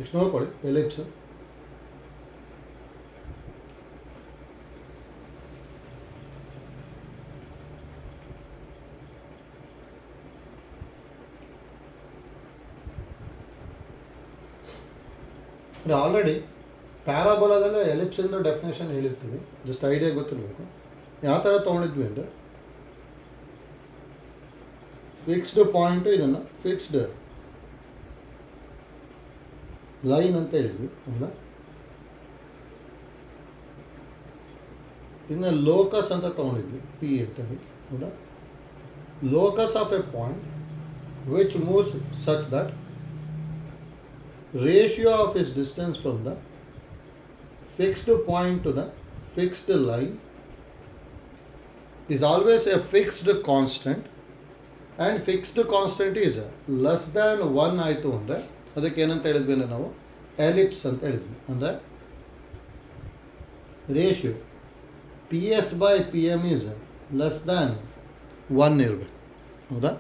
Next ನೋಡ್ಕೊಳ್ಳಿ ellipse. Already ಪ್ಯಾರಾಬೋಲಾದಲ್ಲೇ ಎಲಿಪ್ಸಿಂದು ಡೆಫಿನೇಷನ್ ಹೇಳಿರ್ತೀವಿ, ಜಸ್ಟ್ ಐಡಿಯಾ ಗೊತ್ತಿರಬೇಕು. ಯಾವ ಥರ ತೊಗೊಂಡಿದ್ವಿ ಅಂದರೆ ಫಿಕ್ಸ್ಡ್ ಪಾಯಿಂಟು ಇದನ್ನು ಫಿಕ್ಸ್ಡ್ ಲೈನ್ ಅಂತ ಹೇಳಿದ್ವಿ ಹೌದಾ. ಇನ್ನು ಲೋಕಸ್ ಅಂತ ತೊಗೊಂಡಿದ್ವಿ ಪಿ ಅಂತೇಳಿ ಹೌದಾ. Locus of a point which moves such that ratio of its distance from the fixed point to the fixed line is always a fixed constant, and fixed constant is less than 1 ಆಯಿತು ಅಂದರೆ ಅದಕ್ಕೆ ಏನಂತ ಹೇಳಿದ್ವಿ ಅಂದರೆ ನಾವು ellipse ಅಂತ ಹೇಳಿದ್ವಿ. ಅಂದರೆ ratio P S by P M is less than 1 ಇರಬೇಕು ಹೌದಾ.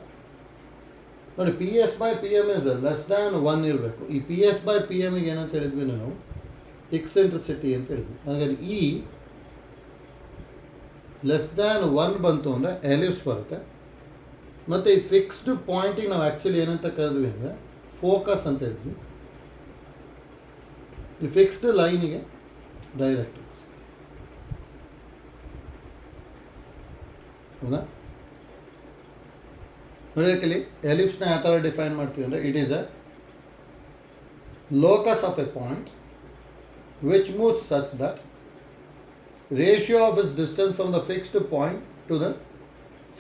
ನೋಡಿ P S by P M is less than 1 ಇರಬೇಕು. ಈ ಪಿ ಎಸ್ ಬೈ ಪಿ ಎಮ್ಗೆ ಏನಂತ ಹೇಳಿದ್ವಿ ನಾವು ಎಕ್ಸೆಂಟ್ರಿಸಿಟಿ ಅಂತ ಹೇಳಿದ್ವಿ. ಹಾಗಾಗಿ ಈ ಲೆಸ್ ದ್ಯಾನ್ 1 ಬಂತು ಅಂದರೆ ಎಲಿಪ್ಸ್ ಬರುತ್ತೆ. ಮತ್ತು ಈ ಫಿಕ್ಸ್ಡ್ ಪಾಯಿಂಟಿಗೆ ನಾವು ಆ್ಯಕ್ಚುಲಿ ಏನಂತ ಕರೆದ್ವಿ ಅಂದರೆ ಫೋಕಸ್ ಅಂತ ಹೇಳಿದ್ವಿ. ಈ ಫಿಕ್ಸ್ಡ್ ಲೈನಿಗೆ ಡೈರೆಕ್ಟ್ರಿಕ್ಸ್ ಹೌದಾ. ನೋಡೋದಕ್ಕೆ ಎಲಿಪ್ಸ್ನ ಯಾವ ಥರ ಡಿಫೈನ್ ಮಾಡ್ತೀವಿ ಅಂದರೆ it is a locus of a point which moves such that ratio of its distance from the fixed point to the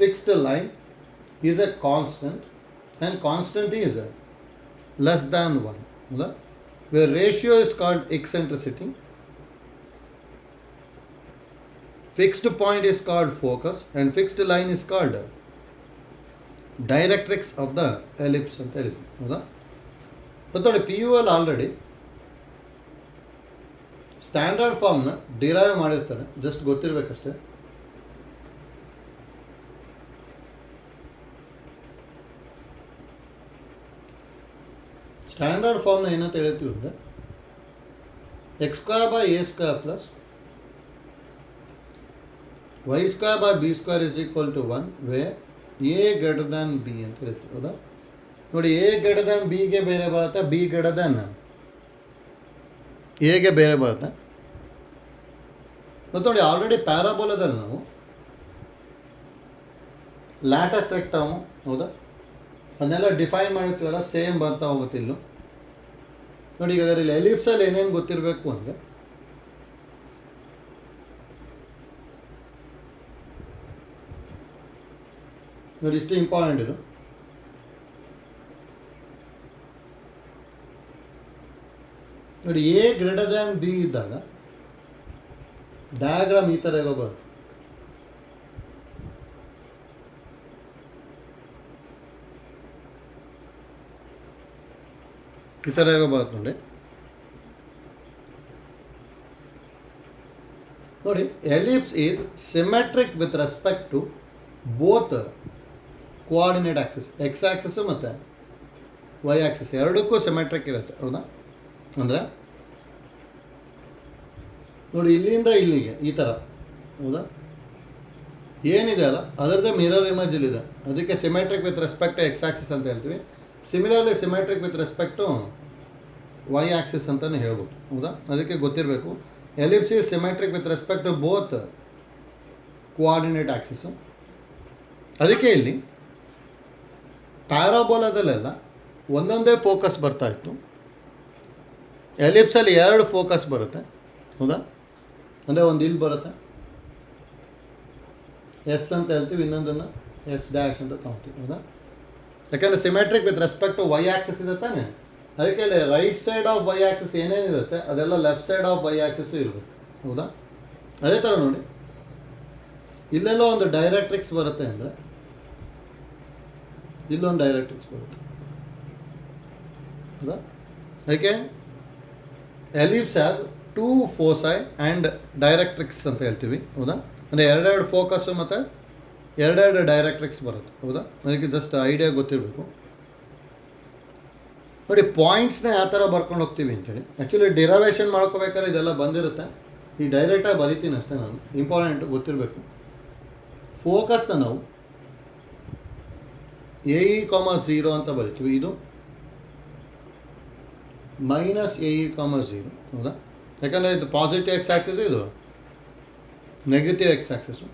fixed line is a constant, and constant is less than 1 ಹೌದಾ. Where ratio is called eccentricity, fixed point is called focus, and fixed line is called directrix of the ellipse ಅಂತ ಹೇಳಿದ್ವಿ ಹೌದಾ. ಮತ್ತು ನೋಡಿ P U ಅಲ್ಲಿ already standard ಫಾರ್ಮ್ನ derive ಮಾಡಿರ್ತಾರೆ, just ಗೊತ್ತಿರಬೇಕಷ್ಟೆ. Standard ಫಾರ್ಮ್ನ ಏನಂತ ಹೇಳ್ತೀವಿ ಅಂದರೆ x square by A square plus Y square by B square is equal to 1 where a greater than b ಅಂತ ಹೇಳ್ತೀವಿ ಹೌದಾ. ನೋಡಿ ಎ ಗ್ರೇಟರ್ ದ್ಯಾನ್ ಬಿಗೆ ಬೇರೆ ಬರುತ್ತೆ, ಬಿ ಗ್ರೇಟರ್ ದ್ಯಾನ್ ಎಗೆ ಬೇರೆ ಬರುತ್ತೆ. ಮತ್ತು ನೋಡಿ ಆಲ್ರೆಡಿ ಪ್ಯಾರಾಬೋಲಾದಲ್ಲಿ ನಾವು ಲ್ಯಾಟಸ್ ರೆಕ್ಟಮು ಹೌದಾ ಅದನ್ನೆಲ್ಲ ಡಿಫೈನ್ ಮಾಡಿರ್ತೀವಲ್ಲ, ಸೇಮ್ ಬರ್ತಾ ಹೋಗುತ್ತೆ ಇಲ್ಲೂ. ನೋಡಿ ಈಗ ಅದರಲ್ಲಿ ಎಲಿಪ್ಸಲ್ಲಿ ಏನೇನು ಗೊತ್ತಿರಬೇಕು ಅಂದರೆ ನೋಡಿ ಇಷ್ಟು ಇಂಪಾರ್ಟೆಂಟ್ ಇದು. ನೋಡಿ ಎ ಗ್ರೇಟರ್ ದ್ಯಾನ್ ಬಿ ಇದ್ದಾಗ ಡಯಾಗ್ರಾಮ್ ಈ ಥರ ಹೋಗ್ಬಾರ್ದು. ಈ ಥರ ಹೋಗ್ಬಾರ್ದು ನೋಡಿ. ನೋಡಿ ellipse is symmetric with respect to both coordinate axis, x axis ಮತ್ತು ವೈ ಆಕ್ಸಿಸ್ ಎರಡಕ್ಕೂ ಸಿಮೆಟ್ರಿಕ್ ಇರುತ್ತೆ ಹೌದಾ. ಅಂದರೆ ನೋಡಿ ಇಲ್ಲಿಂದ ಇಲ್ಲಿಗೆ ಈ ಥರ ಹೌದಾ ಏನಿದೆ ಅಲ್ಲ ಅದರದ್ದೇ ಮಿರರ್ ಇಮೇಜ್ ಇಲ್ಲಿದೆ, ಅದಕ್ಕೆ symmetric with respect to x axis ಅಂತ ಹೇಳ್ತೀವಿ. Similarly symmetric with respect to Y axis ಅಂತಲೇ ಹೇಳ್ಬೋದು ಹೌದಾ. ಅದಕ್ಕೆ ಗೊತ್ತಿರಬೇಕು ellipse is symmetric with respect to both coordinate axis. ಅದಕ್ಕೆ ಇಲ್ಲಿ ಪ್ಯಾರಾಬೋಲಾದಲ್ಲೆಲ್ಲ ಒಂದೊಂದೇ ಫೋಕಸ್ ಬರ್ತಾಯಿತ್ತು, ಎಲಿಪ್ಸಲ್ಲಿ 2 ಫೋಕಸ್ ಬರುತ್ತೆ ಹೌದಾ. ಅಂದರೆ ಒಂದು ಇಲ್ಲಿ ಬರುತ್ತೆ ಎಸ್ ಅಂತ ಹೇಳ್ತೀವಿ, ಇನ್ನೊಂದನ್ನು ಎಸ್ ಡ್ಯಾಶ್ ಅಂತ ತೊಗೊಳ್ತೀವಿ ಹೌದಾ. ಯಾಕೆಂದರೆ symmetric with respect to Y axis ಇದೆ ತಾನೆ, ಅದಕ್ಕೆ right side of Y axis ಏನೇನಿರುತ್ತೆ ಅದೆಲ್ಲ left side of Y axis ಇರಬೇಕು ಹೌದಾ. ಅದೇ ಥರ ನೋಡಿ ಇಲ್ಲೆಲ್ಲೋ ಒಂದು ಡೈರೆಕ್ಟ್ರಿಕ್ಸ್ ಬರುತ್ತೆ ಅಂದರೆ ಇಲ್ಲೊಂದು ಡೈರೆಕ್ಟ್ರಿಕ್ಸ್ ಬರುತ್ತೆ ಹೌದಾ. ಅದಕ್ಕೆ ellipse has 2 foci and directrix ಅಂತ ಹೇಳ್ತೀವಿ ಹೌದಾ. ಅಂದರೆ 2 ಫೋಕಸ್ಸು ಮತ್ತು 2 ಡೈರೆಕ್ಟ್ರಿಕ್ಸ್ ಬರುತ್ತೆ ಹೌದಾ. ಅದಕ್ಕೆ ಜಸ್ಟ್ ಐಡಿಯಾ ಗೊತ್ತಿರಬೇಕು. ನೋಡಿ ಪಾಯಿಂಟ್ಸ್ನ ಯಾವ ಥರ ಬರ್ಕೊಂಡು ಹೋಗ್ತೀವಿ ಅಂತೇಳಿ. ಆ್ಯಕ್ಚುಲಿ ಡಿರವೇಷನ್ ಮಾಡ್ಕೋಬೇಕಾದ್ರೆ ಇದೆಲ್ಲ ಬಂದಿರುತ್ತೆ, ಈ ಡೈರೆಕ್ಟಾಗಿ ಬರಿತೀನಿ ಅಷ್ಟೇ ನಾನು, ಇಂಪಾರ್ಟೆಂಟು ಗೊತ್ತಿರಬೇಕು. ಫೋಕಸ್ನ ನಾವು AE,0 ಅಂತ ಬರಿತೀವಿ, ಇದು -AE,0 ಹೌದಾ, ಯಾಕಂದರೆ ಇದು ಪಾಸಿಟಿವ್ ಎಕ್ಸ್ ಆ್ಯಕ್ಸಿಸ್, ಇದು ನೆಗೆಟಿವ್ ಎಕ್ಸ್ ಆ್ಯಕ್ಸಿಸು.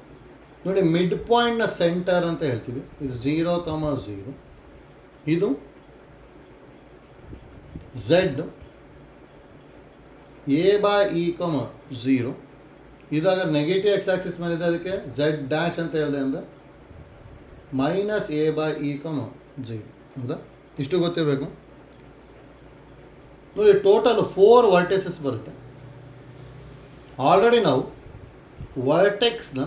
ನೋಡಿ ಮಿಡ್ ಪಾಯಿಂಟ್ನ ಸೆಂಟರ್ ಅಂತ ಹೇಳ್ತೀವಿ, ಇದು 0,0, ಇದು Z A/E,0, ಇದಾಗ ನೆಗೆಟಿವ್ ಎಕ್ಸ್ ಆ್ಯಕ್ಸಿಸ್ ಮೇಲಿದೆ, ಅದಕ್ಕೆ Z' ಅಂತ ಹೇಳಿದೆ ಅಂದರೆ -A/E,0 ಹೌದಾ, ಇಷ್ಟು ಗೊತ್ತಿರಬೇಕು. ನೋಡಿ ಟೋಟಲ್ 4 ವರ್ಟೆಸಸ್ ಬರುತ್ತೆ. ಆಲ್ರೆಡಿ ನಾವು ವರ್ಟೆಕ್ಸ್ನ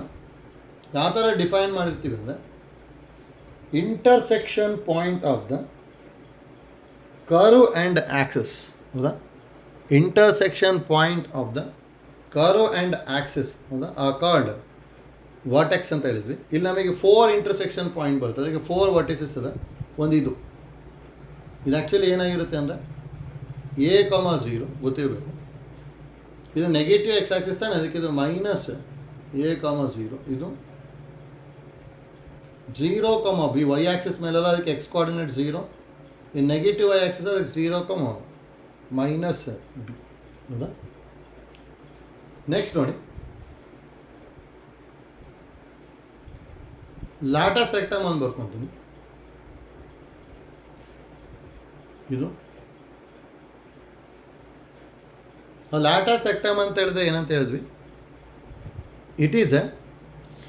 ಯಾವ ಥರ ಡಿಫೈನ್ ಮಾಡಿರ್ತೀವಿ ಅಂದರೆ intersection point of the curve and axis, ಹೌದಾ, intersection point of the curve and axis, ಹೌದಾ, ಆ ಕಾರ್ಡ್ ವರ್ಟೆಕ್ಸ್ ಅಂತ ಹೇಳಿದ್ವಿ. ಇಲ್ಲಿ ನಮಗೆ 4 ಇಂಟರ್ಸೆಕ್ಷನ್ ಪಾಯಿಂಟ್ ಬರುತ್ತೆ, ಅದಕ್ಕೆ 4 ವರ್ಟಿಸಸ್ ಇದೆ. ಒಂದು ಇದು ಆ್ಯಕ್ಚುಲಿ ಏನಾಗಿರುತ್ತೆ ಅಂದರೆ A,0 ಗೊತ್ತಿರಬೇಕು, ಇದು ನೆಗೆಟಿವ್ ಎಕ್ಸ್ ಆ್ಯಕ್ಸಿಸ್ ತಾನೆ, ಅದಕ್ಕೆ ಇದು -A,0, ಇದು 0,B ವೈ ಆ್ಯಕ್ಸಿಸ್ ಮೇಲೆಲ್ಲ, ಅದಕ್ಕೆ ಎಕ್ಸ್ ಕೋಆರ್ಡಿನೇಟ್ 0, ಈ ನೆಗೆಟಿವ್ ವೈ ಆ್ಯಕ್ಸಿಸ್ ಅದಕ್ಕೆ 0,-B ಹೌದಾ. ನೆಕ್ಸ್ಟ್ ನೋಡಿ ಲ್ಯಾಟಸ್ ರೆಕ್ಟಮ್ ಅಂತ ಬರ್ಕೊತೀನಿ, ಇದು ಲ್ಯಾಟಸ್ ರೆಕ್ಟಮ್ ಅಂತ ಹೇಳಿದ್ರೆ ಏನಂತ ಹೇಳಿದ್ವಿ, it is a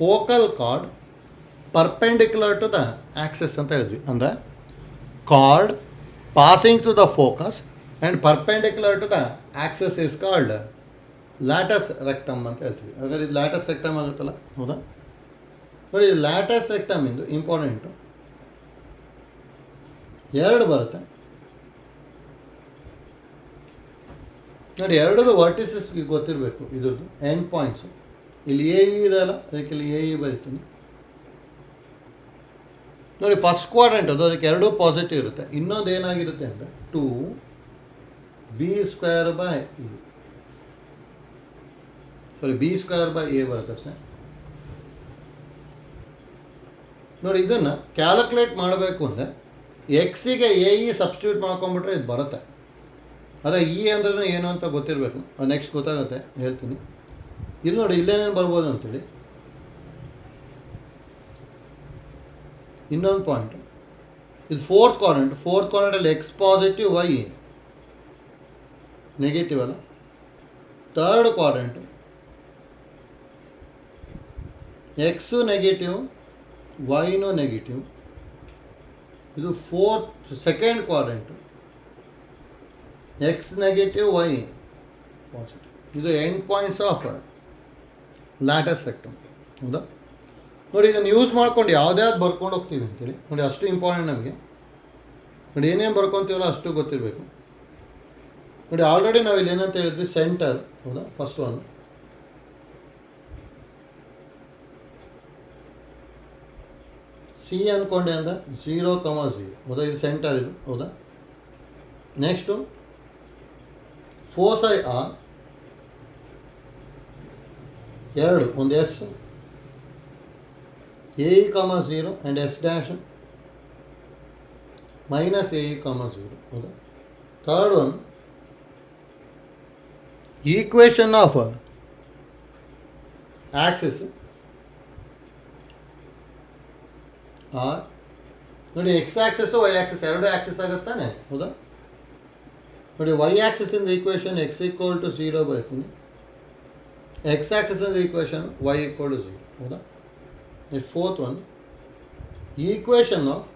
focal chord perpendicular to the axis ಅಂತ ಹೇಳಿದ್ವಿ. ಅಂದರೆ chord passing to the focus and perpendicular to the axis is called latus rectum ಅಂತ ಹೇಳ್ತೀವಿ. ಹಾಗಾದ್ರೆ ಇದು ಲ್ಯಾಟಸ್ ರೆಕ್ಟಮ್ ಆಗುತ್ತಲ್ಲ, ಹೌದಾ. ನೋಡಿ ಲ್ಯಾಟಸ್ ರೆಕ್ಟಮ್ ಇಂದು ಇಂಪಾರ್ಟೆಂಟು 2 ಬರುತ್ತೆ. ನೋಡಿ 2 ವರ್ಟಿಸಸ್ಗೆ ಗೊತ್ತಿರಬೇಕು ಇದ್ರದ್ದು ಎಂಡ್ ಪಾಯಿಂಟ್ಸು. ಇಲ್ಲಿ AE ಇದೆ ಅಲ್ಲ, ಅದಕ್ಕೆ ಇಲ್ಲಿ AE ಬರಿತೀನಿ. ನೋಡಿ ಫಸ್ಟ್ ಕ್ವಾಡ್ರೆಂಟ್ ಅದು, ಅದಕ್ಕೆ 2 ಪಾಸಿಟಿವ್ ಇರುತ್ತೆ. ಇನ್ನೊಂದು ಏನಾಗಿರುತ್ತೆ ಅಂದರೆ 2B² by E, sorry B² by A ಬರುತ್ತೆ ಅಷ್ಟೇ. ನೋಡಿ ಇದನ್ನು ಕ್ಯಾಲ್ಕುಲೇಟ್ ಮಾಡಬೇಕು ಅಂದರೆ ಎಕ್ಸಿಗೆ AE ಸಬ್ಸ್ಟಿಟ್ಯೂಟ್ ಮಾಡ್ಕೊಂಬಿಟ್ರೆ ಇದು ಬರುತ್ತೆ. ಅದೇ E ಅಂದ್ರೆ ಏನು ಅಂತ ಗೊತ್ತಿರಬೇಕು, ಅದು ನೆಕ್ಸ್ಟ್ ಗೊತ್ತಾಗುತ್ತೆ, ಹೇಳ್ತೀನಿ. ಇಲ್ಲಿ ನೋಡಿ ಇಲ್ಲೇನೇನು ಬರ್ಬೋದು ಅಂತೇಳಿ. ಇನ್ನೊಂದು ಪಾಯಿಂಟ್, ಇದು 4th ಕ್ವಾಡ್ರೆಂಟಲ್ಲಿ ಎಕ್ಸ್ ಪಾಸಿಟಿವ್ ವೈ ನೆಗೆಟಿವ್ ಅಲ್ಲ. 3rd ಕ್ವಾಡ್ರೆಂಟು ಎಕ್ಸು ನೆಗೆಟಿವ್ ವೈನು ನೆಗೆಟಿವ್. ಇದು 2nd quadrant X negative Y positive. ಇದು end points of latus rectum, ಹೌದಾ. ನೋಡಿ ಇದನ್ನು ಯೂಸ್ ಮಾಡ್ಕೊಂಡು ಯಾವ್ದ್ಯಾವ್ದು ಬರ್ಕೊಂಡು ಹೋಗ್ತೀವಿ ಅಂತೇಳಿ. ನೋಡಿ ಅಷ್ಟು ಇಂಪಾರ್ಟೆಂಟ್ ನಮಗೆ. ನೋಡಿ ಏನೇನು ಬರ್ಕೊತೀವಲ್ಲ ಅಷ್ಟು ಗೊತ್ತಿರಬೇಕು. ನೋಡಿ ಆಲ್ರೆಡಿ ನಾವು ಇಲ್ಲಿ ಏನಂತ ಹೇಳಿದ್ವಿ, ಸೆಂಟರ್, ಹೌದಾ, ಫಸ್ಟ್ ಒನ್. ಸಿ ಅಂದ್ಕೊಂಡೆ ಅಂದರೆ 0,0, ಹೌದಾ, ಇದು ಸೆಂಟರ್ ಇದು, ಹೌದಾ. ನೆಕ್ಸ್ಟು ಫೋಸೈ R 2, ಒಂದು S, AE,0 and S' -AE,0, ಹೌದಾ. 3rd one equation of axis R. ನೋಡಿ X axis Y axis 2 axis ಆಗುತ್ತಾನೆ, ಹೌದಾ. ನೋಡಿ ವೈ ಆಕ್ಸಿಸಿಂದ ಈಕ್ವೇಷನ್ x = 0 ಬರ್ತೀನಿ, ಎಕ್ಸ್ ಆಕ್ಸಿಸಿಂದ ಈಕ್ವೇಷನ್ y = 0, ಹೌದಾ. Next 4th one equation of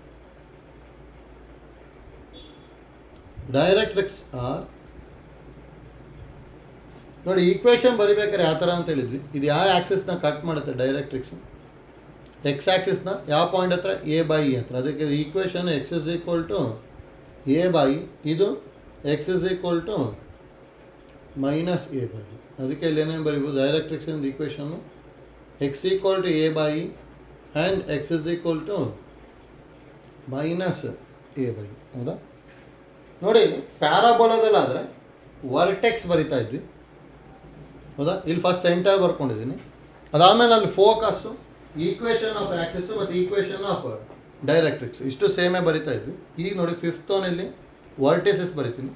directrix R. ನೋಡಿ equation ಬರಿಬೇಕಾದ್ರೆ ಯಾವ ಥರ ಅಂತ ಹೇಳಿದ್ವಿ, ಇದು ಯಾವ ಆ್ಯಕ್ಸಿಸ್ನ ಕಟ್ ಮಾಡುತ್ತೆ ಡೈರೆಕ್ಟ್ರಿಕ್ಸ್, ಎಕ್ಸ್ ಆ್ಯಕ್ಸಿಸ್ನ ಯಾವ ಪಾಯಿಂಟ್ ಹತ್ರ, A/E ಹತ್ರ. ಅದಕ್ಕೆ ಈಕ್ವೇಷನ್ x = A/E, ಇದು x = -A/E. ಅದಕ್ಕೆ ಇಲ್ಲಿ ಏನೇನು ಬರೀಬೋದು, ಡೈರೆಕ್ಟ್ರಿಕ್ಸಿಂದ ಈಕ್ವೇಷನ್ನು x = A/E and x = -A/E, ಹೌದಾ. ನೋಡಿ ಪ್ಯಾರಾಬೋಲಾದಲ್ಲಾದರೆ ವರ್ಟೆಕ್ಸ್ ಬರಿತಾ ಇದ್ವಿ, ಹೌದಾ? ಇಲ್ಲಿ ಫಸ್ಟ್ ಸೆಂಟರ್ ಬರ್ಕೊಂಡಿದ್ದೀನಿ. ಅದಾದಮೇಲೆ ಅಲ್ಲಿ ಫೋಕಸ್ಸು, ಈಕ್ವೇಷನ್ ಆಫ್ ಆ್ಯಕ್ಸಿಸ್ಸು ಮತ್ತು ಈಕ್ವೇಷನ್ ಆಫ್ ಡೈರೆಕ್ಟ್ರಿಕ್ಸ್ ಇಷ್ಟು ಸೇಮೇ ಬರಿತಾ ಇದ್ವಿ. ಈಗ ನೋಡಿ ಫಿಫ್ತ್ ಒನಲ್ಲಿ ವರ್ಟಿಸಿಸ್ ಬರಿತೀನಿ.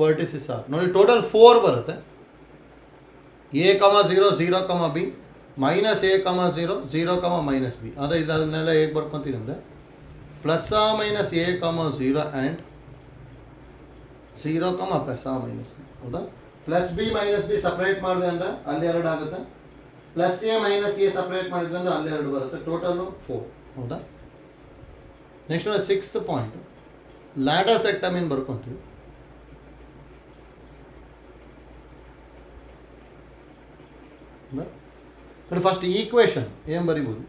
ವರ್ಟಿಸಿಸ್ ಆರ್ ನೋಡಿ ಟೋಟಲ್ 4 ಬರುತ್ತೆ. A, 0, 0, B, minus A, 0, 0, minus B. ಅದೇ ಇದನ್ನೆಲ್ಲ ಹೇಗೆ ಬರ್ಕೊತೀನಿ ಅಂದರೆ plus or minus A, 0 and 0, plus or minus B. ಹೌದಾ? Plus B minus B separate ಮಾಡಿದೆ ಅಂದರೆ ಅಲ್ಲಿ 2 ಆಗುತ್ತೆ. Plus A minus A separate ಮಾಡಿದ್ವಿ ಅಂದರೆ ಅಲ್ಲಿ 2 ಬರುತ್ತೆ. ಟೋಟಲು 4. ಹೌದಾ? ನೆಕ್ಸ್ಟ್ ನೋಡಿ 6th ಪಾಯಿಂಟ್ ಲ್ಯಾಡರ್ ಸೆಕ್ಟಮ್ ಏನು ಬರ್ಕೊತೀವಿ. ನೋಡಿ ಫಸ್ಟ್ ಈಕ್ವೇಷನ್ ಏನು ಬರಿಬೋದು.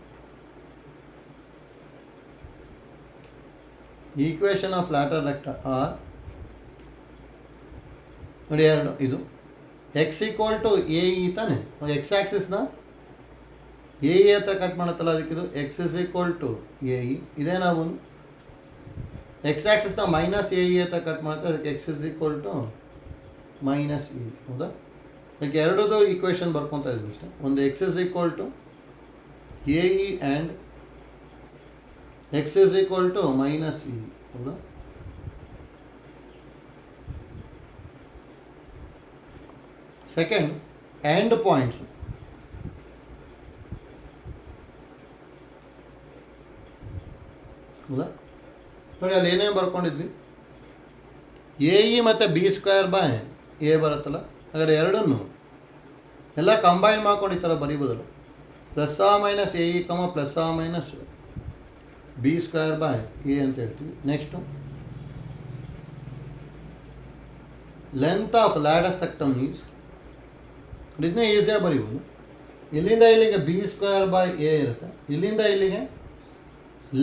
ಈಕ್ವೇಷನ್ ಆಫ್ ಲ್ಯಾಟರ್ ರೆಕ್ಟರ್ ಆರ್ ನೋಡಿ 2 ಇದು X equal to A E ತಾನೆ. ಎಕ್ಸ್ ಆ್ಯಕ್ಸಿಸ್ನ ಎ ಇ ಹತ್ರ ಕಟ್ ಮಾಡುತ್ತಲ್ಲ, ಅದಕ್ಕಿದು X is equal to A E. ಇದೇ ನಾವು ಎಕ್ಸ್ ಆ್ಯಕ್ಸಿಸ್ನ ಮೈನಸ್ ಎ ಇ ಹತ್ರ ಕಟ್ ಮಾಡುತ್ತೆ, ಅದಕ್ಕೆ X is equal to minus E. ಹೌದಾ? ಅದಕ್ಕೆ 2 ಈಕ್ವೇಷನ್ ಬರ್ಕೊತಾ ಇದ್ದೀವಿ ಅಷ್ಟೇ. ಒಂದು X is equal to A E and X is equal to minus E. ಹೌದಾ? Second end points. ಹೌದಾ? ನೋಡಿ ಅಲ್ಲಿ ಏನೇನು ಬರ್ಕೊಂಡಿದ್ವಿ. ಎ ಇ ಮತ್ತು ಬಿ ಸ್ಕ್ವೇರ್ ಬೈ ಎ ಬರುತ್ತಲ್ಲ, ಹಾಗಾದ್ರೆ 2 ಎಲ್ಲ ಕಂಬೈನ್ ಮಾಡ್ಕೊಂಡು ಈ ಥರ ಬರೀಬೋದಲ್ಲ. Plus or minus A E plus or minus B square by A ಅಂತ ಹೇಳ್ತೀವಿ. ನೆಕ್ಸ್ಟು ಲೆಂತ್ ಆಫ್ ಲ್ಯಾಡರ್ ಸೆಕ್ಟಮ್ ಈಸ್, ಇದನ್ನೇ ಈಸಿಯಾಗಿ ಬರೀಬೋದು. ಇಲ್ಲಿಂದ ಇಲ್ಲಿಗೆ ಬಿ ಸ್ಕ್ವೇರ್ ಬೈ ಎ ಇರುತ್ತೆ, ಇಲ್ಲಿಂದ ಇಲ್ಲಿಗೆ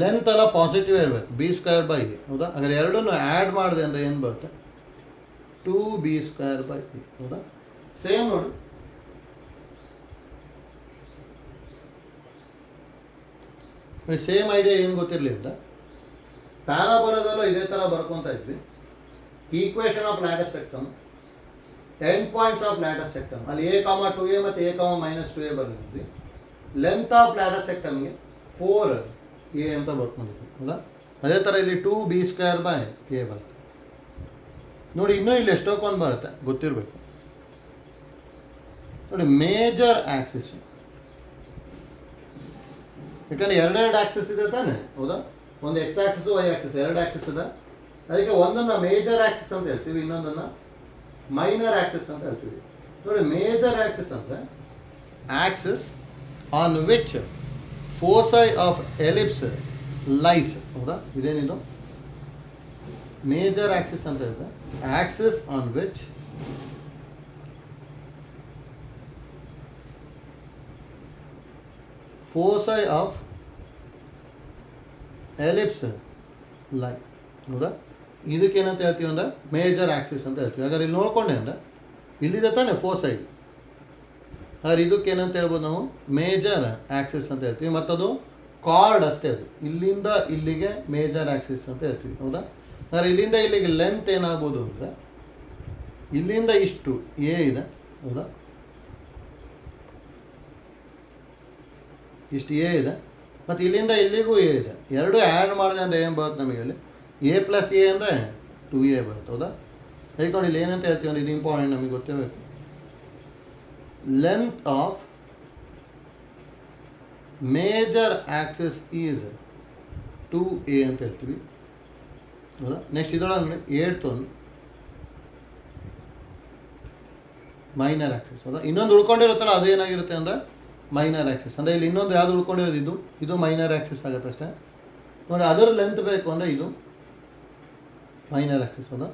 ಲೆಂತ್ ಎಲ್ಲ ಪಾಸಿಟಿವ್ ಇರಬೇಕು, ಬಿ ಸ್ಕ್ವೇರ್ ಬೈ ಎ. ಹೌದಾ? ಹಾಗಾದ್ರೆ 2 ಆ್ಯಡ್ ಮಾಡಿದೆ ಅಂದರೆ ಏನು ಬರುತ್ತೆ, 2b ಸ್ಕ್ವೇರ್ ಬೈ ಎ. ಹೌದಾ? ಸೇಮ್ ನೋಡಿ ಸೇಮ್ ಐಡಿಯಾ ಏನು ಗೊತ್ತಿರಲಿ ಅಂತ ಪ್ಯಾರಾಬೋಲಾದಲ್ಲೂ ಇದೇ ಥರ ಬರ್ಕೊತಾ ಇದ್ವಿ. Equation of ladder rectum, end points of ladder rectum ಅಲ್ಲಿ A, 2a ಮತ್ತು A, ಮೈನಸ್ 2a ಬರ್ಕೊಂಡಿದ್ವಿ. ಲೆಂತ್ ಆಫ್ ಲ್ಯಾಡರ್ ಸೆಕ್ಟಮ್ಗೆ 4a ಅಂತ ಬರ್ಕೊಂಡಿದ್ವಿ. ಹೌದಾ? ಅದೇ ಥರ ಇಲ್ಲಿ 2b ಸ್ಕ್ವೇರ್ ಬೈ ಎ ಬರುತ್ತೆ. ನೋಡಿ ಇನ್ನೂ ಇಲ್ಲಿ ಎಷ್ಟೊಂದು ಬರುತ್ತೆ ಗೊತ್ತಿರಬೇಕು. ನೋಡಿ ಮೇಜರ್ ಆ್ಯಕ್ಸಿಸ್, ಯಾಕಂದರೆ 2 ಆ್ಯಕ್ಸಿಸ್ ಇದೆ ತಾನೆ. ಹೌದಾ? ಒಂದು x axis y axis 2 axis ಇದೆ. ಅದಕ್ಕೆ ಒಂದನ್ನು ಮೇಜರ್ ಆ್ಯಕ್ಸಿಸ್ ಅಂತ ಹೇಳ್ತೀವಿ, ಇನ್ನೊಂದನ್ನು ಮೈನರ್ ಆ್ಯಕ್ಸಿಸ್ ಅಂತ ಹೇಳ್ತೀವಿ. ನೋಡಿ ಮೇಜರ್ ಆ್ಯಕ್ಸಿಸ್ ಅಂದರೆ Axis on which foci of ellipse lies. ಹೌದಾ? ಇದೇನಿದು ಮೇಜರ್ ಆ್ಯಕ್ಸಿಸ್ ಅಂತ ಹೇಳಿದ್ರೆ Axis on which foci of ellipse ಲೈ. ಹೌದಾ? ಇದಕ್ಕೇನಂತ ಹೇಳ್ತೀವಿ ಅಂದರೆ ಮೇಜರ್ ಆ್ಯಕ್ಸಿಸ್ ಅಂತ ಹೇಳ್ತೀವಿ. ಹಾಗಾದ್ರೆ ಇಲ್ಲಿ ನೋಡ್ಕೊಂಡೆ ಅಂದರೆ ಇಲ್ಲಿದೆ ತಾನೆ ಫೋಸೈ, ಹಾಗಾದ್ರೆ ಇದಕ್ಕೇನಂತ ಹೇಳ್ಬೋದು ನಾವು ಮೇಜರ್ ಆ್ಯಕ್ಸಿಸ್ ಅಂತ ಹೇಳ್ತೀವಿ. ಮತ್ತದು ಕಾರ್ಡ್ ಅಷ್ಟೇ, ಅದು ಇಲ್ಲಿಂದ ಇಲ್ಲಿಗೆ ಮೇಜರ್ ಆ್ಯಕ್ಸಿಸ್ ಅಂತ ಹೇಳ್ತೀವಿ. ಹೌದಾ? ಹಾಗಾದ್ರೆ ಇಲ್ಲಿಂದ ಇಲ್ಲಿಗೆ ಲೆಂತ್ ಏನಾಗ್ಬೋದು ಅಂದರೆ ಇಲ್ಲಿಂದ ಇಷ್ಟು ಎ ಇದೆ. ಹೌದಾ? ಇಷ್ಟು ಎ ಇದೆ ಮತ್ತು ಇಲ್ಲಿಂದ ಇಲ್ಲಿಗೂ ಎ ಇದೆ. 2 ಆ್ಯಡ್ ಮಾಡಿದೆ ಅಂದರೆ ಏನು ಬರುತ್ತೆ ನಮಗೆ ಇಲ್ಲಿ ಎ ಪ್ಲಸ್ ಎ ಅಂದರೆ 2a ಬರುತ್ತೆ. ಹೌದಾ? ಅದಕ್ಕೆ ನೋಡಿ ಇಲ್ಲಿ ಏನಂತ ಹೇಳ್ತೀವಿ ಅಂದರೆ ಇದು ಇಂಪಾರ್ಟೆಂಟ್, ನಮಗೆ ಗೊತ್ತಿರಬೇಕು. Length of major Axis is 2a ಅಂತ ಹೇಳ್ತೀವಿ. ಹೌದಾ? ನೆಕ್ಸ್ಟ್ ಇದರೊಳಗೆ 8th ಮೈನರ್ ಆ್ಯಕ್ಸಿಸ್. ಹೌದಾ? ಇನ್ನೊಂದು ಉಳ್ಕೊಂಡಿರುತ್ತಲ್ಲ ಅದು ಏನಾಗಿರುತ್ತೆ ಅಂದರೆ ಮೈನರ್ ಆ್ಯಕ್ಸಿಸ್. ಅಂದರೆ ಇಲ್ಲಿ ಇನ್ನೊಂದು ಯಾವುದು ಉಳ್ಕೊಂಡಿರೋದು ಇದು ಮೈನರ್ ಆ್ಯಕ್ಸಿಸ್ ಆಗುತ್ತೆ ಅಷ್ಟೇ. ನೋಡಿ ಅದರ ಲೆಂತ್ ಬೇಕು ಅಂದರೆ ಇದು ಮೈನರ್ ಆ್ಯಕ್ಸಿಸ್. ಹೌದಾ?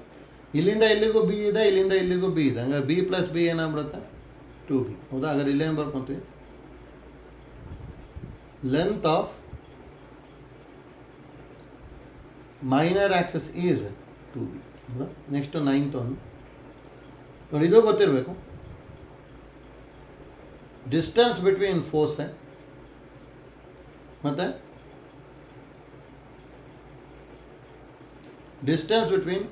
ಇಲ್ಲಿಂದ ಇಲ್ಲಿಗೂ ಬಿ ಇದೆ, ಇಲ್ಲಿಂದ ಇಲ್ಲಿಗೂ ಬಿ ಇದೆ. ಹಂಗಾರೆ ಬಿ ಪ್ಲಸ್ ಬಿ ಏನಾಗ್ಬಿಡುತ್ತೆ 2b. ಹೌದಾ? ಹಾಗಾದ್ರೆ ಇಲ್ಲೇನು ಬರ್ಕೊಂತೀವಿ, length of minor axis is 2b. ಹೌದಾ? ನೆಕ್ಸ್ಟ್ 9th ನೋಡಿ ಇದು ಗೊತ್ತಿರಬೇಕು. ಡಿಸ್ಟೆನ್ಸ್ ಬಿಟ್ವೀನ್ ಫೋಸೈ ಮತ್ತು ಡಿಸ್ಟೆನ್ಸ್ ಬಿಟ್ವೀನ್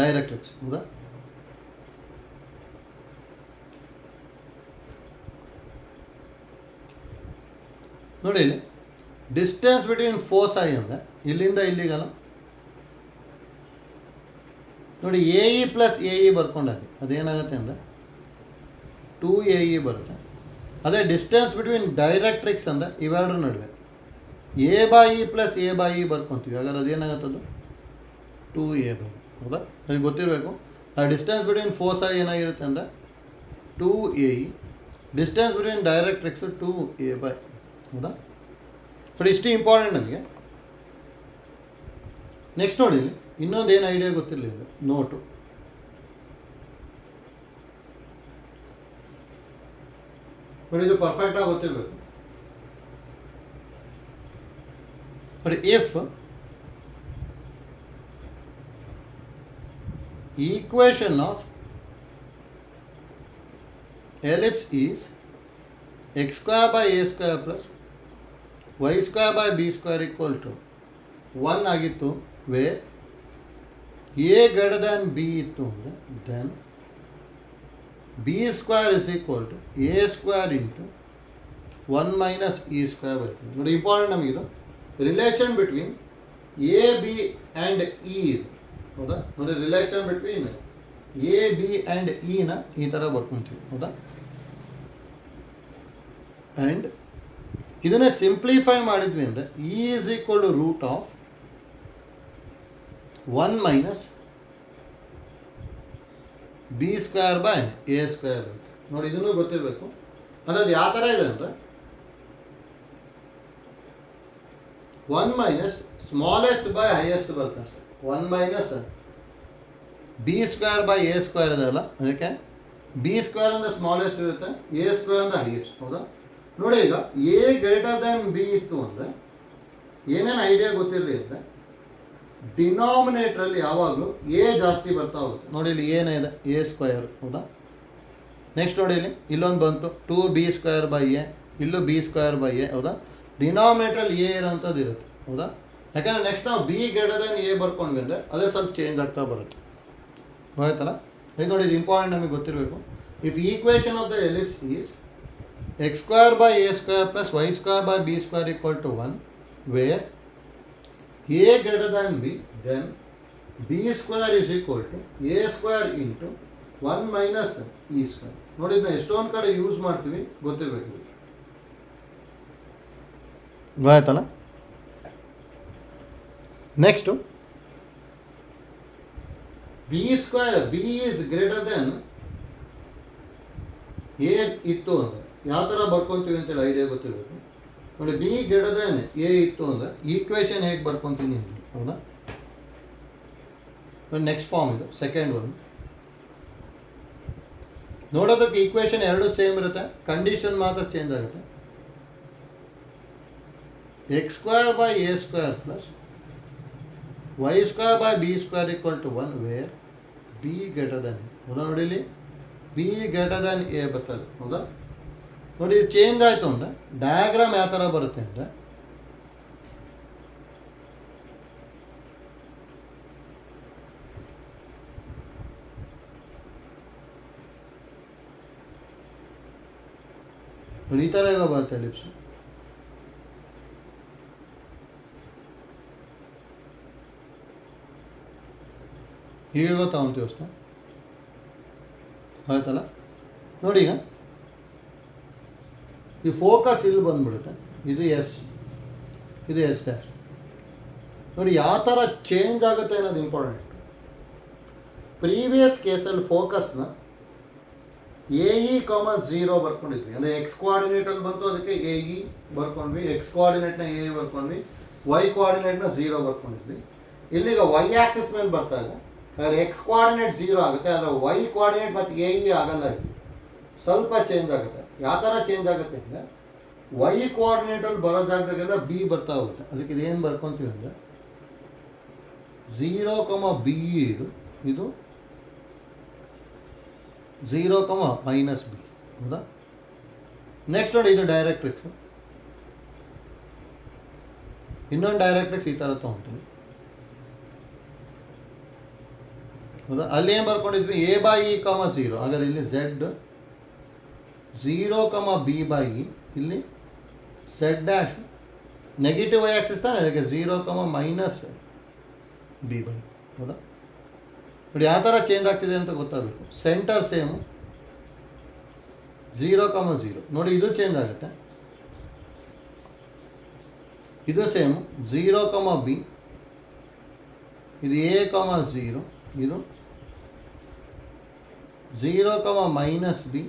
ಡೈರೆಕ್ಟ್ರಿಕ್ಸ್ ಹೌದಾ. ನೋಡಿ ಇಲ್ಲಿ ಡಿಸ್ಟೆನ್ಸ್ ಬಿಟ್ವೀನ್ ಫೋಸೈ ಅಂದರೆ ಇಲ್ಲಿಂದ ಇಲ್ಲಿಗಲ್ಲ. ನೋಡಿ A E plus A E ಬರ್ಕೊಂಡಾಗಿ ಅದೇನಾಗುತ್ತೆ ಅಂದರೆ 2AE ಬರುತ್ತೆ. ಅದೇ ಡಿಸ್ಟೆನ್ಸ್ ಬಿಟ್ವೀನ್ ಡೈರೆಕ್ಟ್ರಿಕ್ಸ್ ಅಂದರೆ ಇವೆರಡರ ನಡುವೆ A by E plus A by E ಬರ್ಕೊತೀವಿ. ಹಾಗಾದ್ರೆ ಅದೇನಾಗುತ್ತದು 2A ಬೈ. ಹೌದಾ, ಅದಕ್ಕೆ ಗೊತ್ತಿರಬೇಕು. ಆ ಡಿಸ್ಟೆನ್ಸ್ ಬಿಟ್ವೀನ್ ಫೋಸೈ ಏನಾಗಿರುತ್ತೆ ಅಂದರೆ 2AE, distance between directrix 2A by. ಹೌದಾ, ಬಟ್ ಇಷ್ಟು ಇಂಪಾರ್ಟೆಂಟ್ ನಮಗೆ. ನೆಕ್ಸ್ಟ್ ನೋಡಿ ಇಲ್ಲಿ ಇನ್ನೊಂದು ಏನು ಐಡಿಯಾ ಗೊತ್ತಿರಲಿಲ್ಲ, ನೋಟು. ಬಟ್ ಇದು ಪರ್ಫೆಕ್ಟಾಗಿ ಗೊತ್ತಿರಬೇಕು. But if equation of ellipse is x square by a square plus y square by b square equal to 1 ಆಗಿತ್ತು, where a greater than b ಇತ್ತು ಅಂದರೆ then b square is equal to a square into 1 minus e square by 3. ನೋಡಿ important ನಮಗಿದು relation between A B and E. ಹೌದಾ, ನೋಡಿ relation between A B and ಇನ ಈ ಥರ ಬರ್ಕೊತೀವಿ. ಹೌದಾ, ಆ್ಯಂಡ್ ಇದನ್ನೇ ಸಿಂಪ್ಲಿಫೈ ಮಾಡಿದ್ವಿ ಅಂದರೆ e is equal to root of 1 minus B square by A square by. ನೋಡಿ ಇದನ್ನು ಗೊತ್ತಿರಬೇಕು. ಅನ್ನೋದು ಯಾವ ಥರ ಇದೆ ಅಂದರೆ 1 ಮೈನಸ್ ಸ್ಮಾಲೆಸ್ಟ್ ಬೈ ಹೈಯೆಸ್ಟ್ ಬರ್ತಾರೆ. 1 minus B square by A square ಇದೆಯಲ್ಲ, ಅದಕ್ಕೆ ಬಿ ಸ್ಕ್ವೇರ್ ಅಂದರೆ ಸ್ಮಾಲೆಸ್ಟ್ ಇರುತ್ತೆ, ಎ ಸ್ಕ್ವೇರ್ ಅಂದರೆ ಹೈಯೆಸ್ಟ್. ಹೌದಾ, ನೋಡಿ ಈಗ ಎ ಗ್ರೇಟರ್ ದ್ಯಾನ್ ಬಿ ಇತ್ತು ಅಂದರೆ ಏನೇನು ಐಡಿಯಾ ಗೊತ್ತಿರಲಿ ಅಂದರೆ ಡಿನಾಮಿನೇಟ್ರಲ್ಲಿ ಯಾವಾಗಲೂ ಎ ಜಾಸ್ತಿ ಬರ್ತಾ ಹೋಗುತ್ತೆ. ನೋಡಿ ಇಲ್ಲಿ ಏನಿದೆ ಎ ಸ್ಕ್ವೇರ್. ಹೌದಾ, ನೆಕ್ಸ್ಟ್ ನೋಡಿ ಇಲ್ಲಿ ಇಲ್ಲೊಂದು ಬಂತು 2b ಸ್ಕ್ವೇರ್ ಬೈ ಎ, ಇಲ್ಲೂ ಬಿ ಸ್ಕ್ವೇರ್ ಬೈ ಎ. ಹೌದಾ, ಡಿನಾಮಿನೇಟ್ರಲ್ಲಿ ಎ ಇರೋಂಥದ್ದು ಇರುತ್ತೆ. ಹೌದಾ, ಯಾಕಂದರೆ ನೆಕ್ಸ್ಟ್ ನಾವು ಬಿ ಗ್ರೇಟರ್ ದ್ಯಾನ್ ಎ ಬರ್ಕೊಂಡ್ವಿ ಅಂದರೆ ಅದೇ ಸ್ವಲ್ಪ ಚೇಂಜ್ ಆಗ್ತಾ ಬರುತ್ತೆ. ಆಯ್ತಲ್ಲ, ಇದು ನೋಡಿ ಇದು ಇಂಪಾರ್ಟೆಂಟ್ ನಮಗೆ ಗೊತ್ತಿರಬೇಕು. If equation of the ellipse is x square by a square plus y square by b square equal to 1, where a greater than b, then b square is equal to a square into 1 minus e square. ನೋಡಿ ಇದನ್ನ ಎಷ್ಟೊಂದು ಕಡೆ use ಮಾಡ್ತೀವಿ, ಗೊತ್ತಿರಬೇಕು. ಆಯ್ತಲ್ಲ, next B square, B is greater than A ಇತ್ತು ಅಂದರೆ ಯಾವ ಥರ ಬರ್ಕೊತೀವಿ ಅಂತೇಳಿ ಐಡಿಯಾ ಗೊತ್ತಿರಬೇಕು. ನೋಡಿ ಬಿ ಗ್ರೇಟರ್ ದೆನ್ ಎ ಇತ್ತು ಅಂದರೆ ಈಕ್ವೇಷನ್ ಹೇಗೆ ಬರ್ಕೊತೀನಿ ಅಂತ. ಹೌದಾ, ನೆಕ್ಸ್ಟ್ ಫಾರ್ಮ್ ಇದು ಸೆಕೆಂಡ್ ಒನ್. ನೋಡೋದಕ್ಕೆ ಈಕ್ವೇಷನ್ ಎರಡು ಸೇಮ್ ಇರುತ್ತೆ, ಕಂಡೀಷನ್ ಮಾತ್ರ ಚೇಂಜ್ ಆಗುತ್ತೆ. X square by A square plus Y square by B square equal to 1, where b greater than a. ಹೌದಾ, ನೋಡಿ ಇಲ್ಲಿ ಬಿ ಗ್ರೇಟರ್ ದೆನ್ ಎ ಬರ್ತದೆ. ಹೌದಾ, ನೋಡಿ ಇದು ಚೇಂಜ್ ಆಯಿತು ಅಂದರೆ ಡಯಾಗ್ರಾಮ್ ಯಾವ ಥರ ಬರುತ್ತೆ ಅಂದರೆ ನೋಡಿ ಈ ಥರ ಈಗ ಬರುತ್ತೆ ಎಲಿಪ್ಸು. ಹೀಗೆ ತಗೊಂತೀವಿ ಅಷ್ಟೇ. ಆಯ್ತಲ್ಲ, ನೋಡಿ ಈಗ ಈ ಫೋಕಸ್ ಇಲ್ಲಿ ಬಂದುಬಿಡುತ್ತೆ, ಇದು ಎಸ್, ಇದು ಎಸ್ ಡ್ಯಾಶ್. ನೋಡಿ ಯಾವ ಥರ ಚೇಂಜ್ ಆಗುತ್ತೆ ಅನ್ನೋದು ಇಂಪಾರ್ಟೆಂಟ್. ಪ್ರೀವಿಯಸ್ ಕೇಸಲ್ಲಿ ಫೋಕಸ್ನ ಎ ಇ ಕಾಮನ್ 0 ಬರ್ಕೊಂಡಿದ್ವಿ, ಅಂದರೆ ಎಕ್ಸ್ ಕೋಆರ್ಡಿನೇಟಲ್ಲಿ ಬಂತು, ಅದಕ್ಕೆ ಎ ಇ ಬರ್ಕೊಂಡ್ವಿ. ಎಕ್ಸ್ ಕೋಆರ್ಡಿನೇಟ್ನ ಎ ಇ ಬರ್ಕೊಂಡ್ವಿ, ವೈ ಕೋಆರ್ಡಿನೇಟ್ನ 0 ಬರ್ಕೊಂಡಿದ್ವಿ. ಇಲ್ಲಿಗ ವೈ ಆ್ಯಕ್ಸಿಸ್ ಮೇಲೆ ಬರ್ತಾಗ ಆದರೆ ಎಕ್ಸ್ ಕೋಆರ್ಡಿನೇಟ್ 0 ಆಗುತ್ತೆ, ಆದರೆ ವೈ ಕೋಆರ್ಡಿನೇಟ್ ಮತ್ತು ಎ ಇ ಆಗಲ್ಲ. ಇಲ್ಲಿ ಸ್ವಲ್ಪ ಚೇಂಜ್ ಆಗುತ್ತೆ. ಯಾವ ಥರ ಚೇಂಜ್ ಆಗುತ್ತೆ ಅಂದರೆ ವೈ ಕೋಆರ್ಡಿನೇಟಲ್ಲಿ ಬರೋ ಜಾಗದಾಗೆಲ್ಲ ಬಿ ಬರ್ತಾ ಹೋಗುತ್ತೆ. ಅದಕ್ಕೆ ಇದೇನು ಬರ್ಕೊತೀವಿ ಅಂದರೆ 0, ಬಿ ಇದು, ಇದು 0, ಮೈನಸ್ ಬಿ. ಹೌದಾ, ನೆಕ್ಸ್ಟ್ ನೋಡಿ ಇದು ಡೈರೆಕ್ಟ್ರಿಕ್ಸು. ಇನ್ನೊಂದು ಡೈರೆಕ್ಟ್ರಿಕ್ಸ್ ಈ ಥರ ತೊಗೊತೀನಿ. ಹೌದಾ? ಅಲ್ಲಿ ಏನು ಬರ್ಕೊಂಡಿದ್ವಿ, ಎ ಬೈ ಇ ಕಮ 0. ಹಾಗಾದ್ರೆ ಇಲ್ಲಿ z 0 comma b by e, ಇಲ್ಲಿ z dash negative y axis ತಾನೆ, ಅದಕ್ಕೆ 0 ಕಮ ಮೈನಸ್ ಬಿ ಬೈ. ಹೌದಾ? ನೋಡಿ ಯಾವ ಥರ ಚೇಂಜ್ ಆಗ್ತಿದೆ ಅಂತ ಗೊತ್ತಾಗಬೇಕು. ಸೆಂಟರ್ ಸೇಮು 0 ಕಮ 0. ನೋಡಿ ಇದು ಚೇಂಜ್ ಆಗುತ್ತೆ. ಇದು ಸೇಮು 0 ಕಮ ಬಿ, ಇದು ಎ ಕಮ 0, ಇದು 0 comma minus B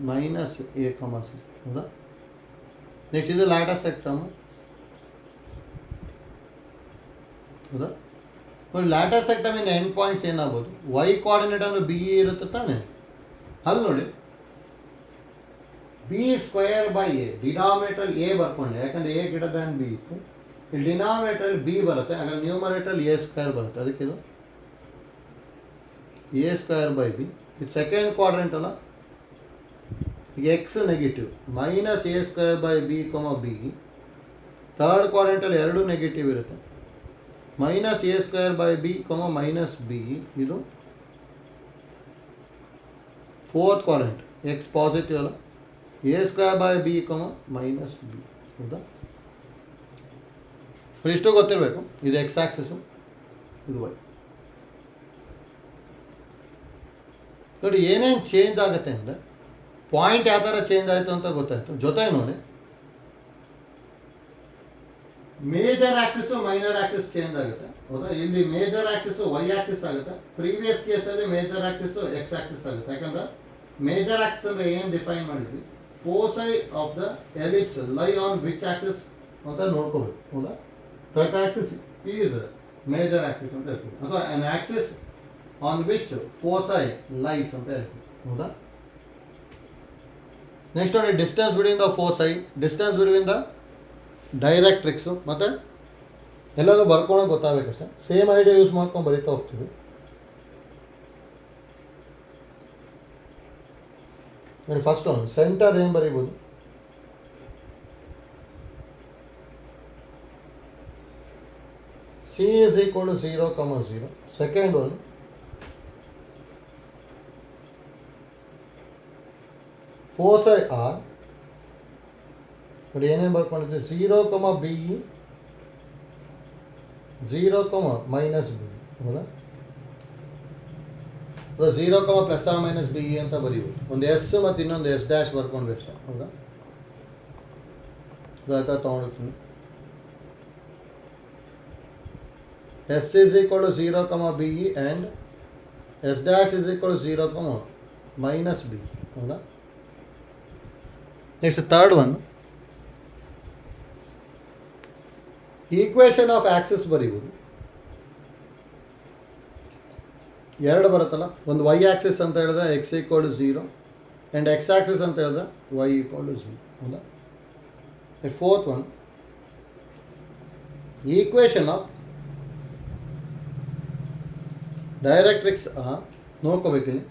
minus A comma C. ಹೌದಾ? ನೆಕ್ಸ್ಟ್ ಇದು ಲ್ಯಾಟಸ್ ಸೆಕ್ಟಮ್. ಹೌದಾ? ನೋಡಿ ಲ್ಯಾಟಸ್ ಸೆಕ್ಟಮಿಂದ ಎಂಡ್ ಪಾಯಿಂಟ್ಸ್ ಏನಾಗ್ಬೋದು, ವೈ ಕೋಆರ್ಡಿನೇಟ್ ಅಂದರೆ ಬಿ ಇರುತ್ತೆ ತಾನೆ. ಅಲ್ಲಿ ನೋಡಿ B square by A, denominator A ಬರ್ಕೊಂಡೆ ಯಾಕಂದರೆ ಎ ಗ್ರೇಟರ್ ದ್ಯಾನ್ ಬಿ ಇತ್ತು. ಇಲ್ಲಿ ಡಿನಾಮಿನೇಟರ್ ಬಿ ಬರುತ್ತೆ, ಹಾಗಾಗಿ ನ್ಯೂಮರೇಟರ್ ಎ ಸ್ಕ್ವೇರ್ ಬರುತ್ತೆ. ಅದಕ್ಕೆ ಇದು ಎ ಸ್ಕ್ವೇರ್ ಬೈ ಬಿ. ಇದು ಸೆಕೆಂಡ್ ಕ್ವಾಡ್ರೆಂಟ್ ಅಲ್ಲ, ಈಗ X negative minus A square by B comma B. Third ಕ್ವಾಡ್ರೆಂಟಲ್ಲಿ ಎರಡು ನೆಗೆಟಿವ್ ಇರುತ್ತೆ, minus A square by B comma minus B. ಇದು ಫೋರ್ತ್ ಕ್ವಾಡ್ರೆಂಟ್, ಎಕ್ಸ್ ಪಾಸಿಟಿವ್ ಅಲ್ಲ, A square by B comma minus B. ಹೌದಾ? ಇಷ್ಟು ಗೊತ್ತಿರಬೇಕು. ಇದು ಎಕ್ಸ್ ಆಕ್ಸಿಸು, ಇದು ವೈ. ನೋಡಿ ಏನೇನು ಚೇಂಜ್ ಆಗುತ್ತೆ ಅಂದರೆ ಪಾಯಿಂಟ್ ಯಾವ ಥರ ಚೇಂಜ್ ಆಯಿತು ಅಂತ ಗೊತ್ತಾಯಿತು. ಜೊತೆಗೆ ನೋಡಿ major axis minor axis change ಆಗುತ್ತೆ. ಹೌದಾ? ಇಲ್ಲಿ ಮೇಜರ್ ಆಕ್ಸಿಸು ವೈ ಆಕ್ಸಿಸ್ ಆಗುತ್ತೆ. ಪ್ರೀವಿಯಸ್ ಕೇಸಲ್ಲಿ ಮೇಜರ್ ಆಕ್ಸಿಸು ಎಕ್ಸ್ ಆಕ್ಸಿಸ್ ಆಗುತ್ತೆ. ಯಾಕಂದ್ರೆ ಮೇಜರ್ ಆಕ್ಸಿಸ್ ಅಂದರೆ ಏನು ಡಿಫೈನ್ ಮಾಡಿದ್ವಿ, foci of the ellipse lie on which axis ಅಂತ ನೋಡ್ಕೋಬೇಕು. ಹೌದಾ? That axis is major axis ಅಂತ ಹೇಳ್ತೀವಿ, ಅಥವಾ on axis on which foci lies ಅಂತ ಹೇಳ್ತೀವಿ. ಹೌದಾ? ನೆಕ್ಸ್ಟ್ ನೋಡಿ distance between the foci, distance between the directrix, ಮತ್ತು ಎಲ್ಲರೂ ಬರ್ಕೊಳ್ಳೋಕೆ ಗೊತ್ತಾಗಬೇಕಷ್ಟೆ. ಸೇಮ್ ಐಡಿಯಾ ಯೂಸ್ ಮಾಡ್ಕೊಂಡು ಬರೀತಾ ಹೋಗ್ತೀವಿ. ನೋಡಿ ಫಸ್ಟ್ ಒಂದು ಸೆಂಟರ್ ಏನು ಬರೀಬೋದು, ಸಿ ಇಸ್ ಈಕ್ವಲ್ ಟು 0 ಕಮ 0. ಸೆಕೆಂಡ್ ಒನ್ ಫೋಸೈ ಆರ್. ನೋಡಿ ಏನೇನು ಬರ್ಕೊಂಡಿದ್ದೀವಿ, 0 comma B E, 0 comma minus B. ಹೌದಾ? 0 comma plus R minus B e ಅಂತ ಬರೀಬೋದು. ಒಂದು ಎಸ್ ಮತ್ತು ಇನ್ನೊಂದು ಎಸ್ ಡ್ಯಾಶ್ ಬರ್ಕೊಂಡ್ರೆ ಅಷ್ಟೇ. ಹೌದಾ? ಆಯ್ತಾ? ತೊಗೊಂಡಿರ್ತೀನಿ. S is equal to 0 comma B E and S dash is equal to 0 comma minus B. ಹೌದಾ? Next third one equation of axis ಬರೀಬೋದು. ಎರಡು ಬರುತ್ತಲ್ಲ, ಒಂದು ವೈ ಆಕ್ಸಿಸ್ ಅಂತ ಹೇಳಿದ್ರೆ X equal to 0 and X axis ಅಂತ ಹೇಳಿದ್ರೆ ವೈ ಈಕ್ವಲ್ ಟು 0. ಹೌದಾ? Fourth one equation of directrix ನೋಡ್ಕೋಬೇಕಿಲ್ಲಿ.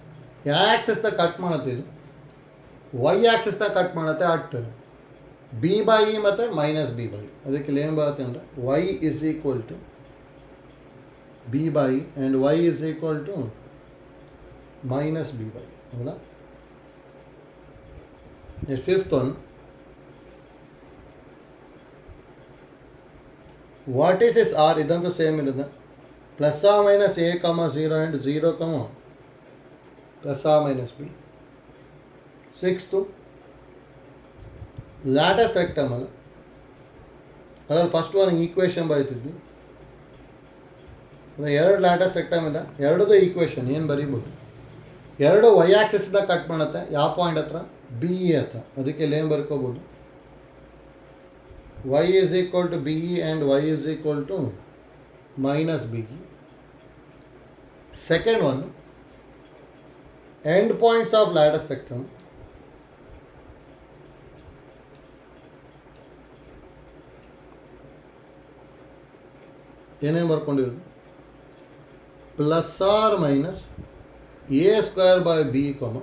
ಯಾವ ಆಕ್ಸಿಸ್ನ ಕಟ್ ಮಾಡುತ್ತೆ, ಇದು ವೈ ಆಕ್ಸಿಸ್ನ ಕಟ್ ಮಾಡುತ್ತೆ ಅಟ್ ಬಿ ಬೈ ಇ ಮತ್ತು ಮೈನಸ್ ಬಿ ಬೈ. ಅದಕ್ಕೆ ಇಲ್ಲಿ ಏನು ಬರುತ್ತೆ ಅಂದರೆ Y is equal to B by and Y is equal to minus B by. ಹೌದಾ? Next fifth one what is is R. ಇದಂತೂ ಸೇಮ್ ಇರುತ್ತೆ, plus R minus A comma 0 and 0 comma plus R minus B. Sixth latus rectum ಅಲ್ಲ, ಅದ್ರಲ್ಲಿ first one equation ಬರೀತಿದ್ವಿ. ಎರಡು latus rectum ಇದೆ, ಎರಡದು equation ಏನು ಬರೀಬೋದು, ಎರಡು Y ಆಕ್ಸಿಸ್ದ cut ಮಾಡುತ್ತೆ. ಯಾವ ಪಾಯಿಂಟ್ ಹತ್ರ, ಬಿ ಇ ಹತ್ರ. ಅದಕ್ಕೆ ಇಲ್ಲಿ ಏನು ಬರ್ಕೋಬೋದು, Y is equal to B E and Y is equal to minus B E. Second one end points of latus rectum. ಏನೇನು ಬರ್ಕೊಂಡಿರೋದು, plus R minus A square by B comma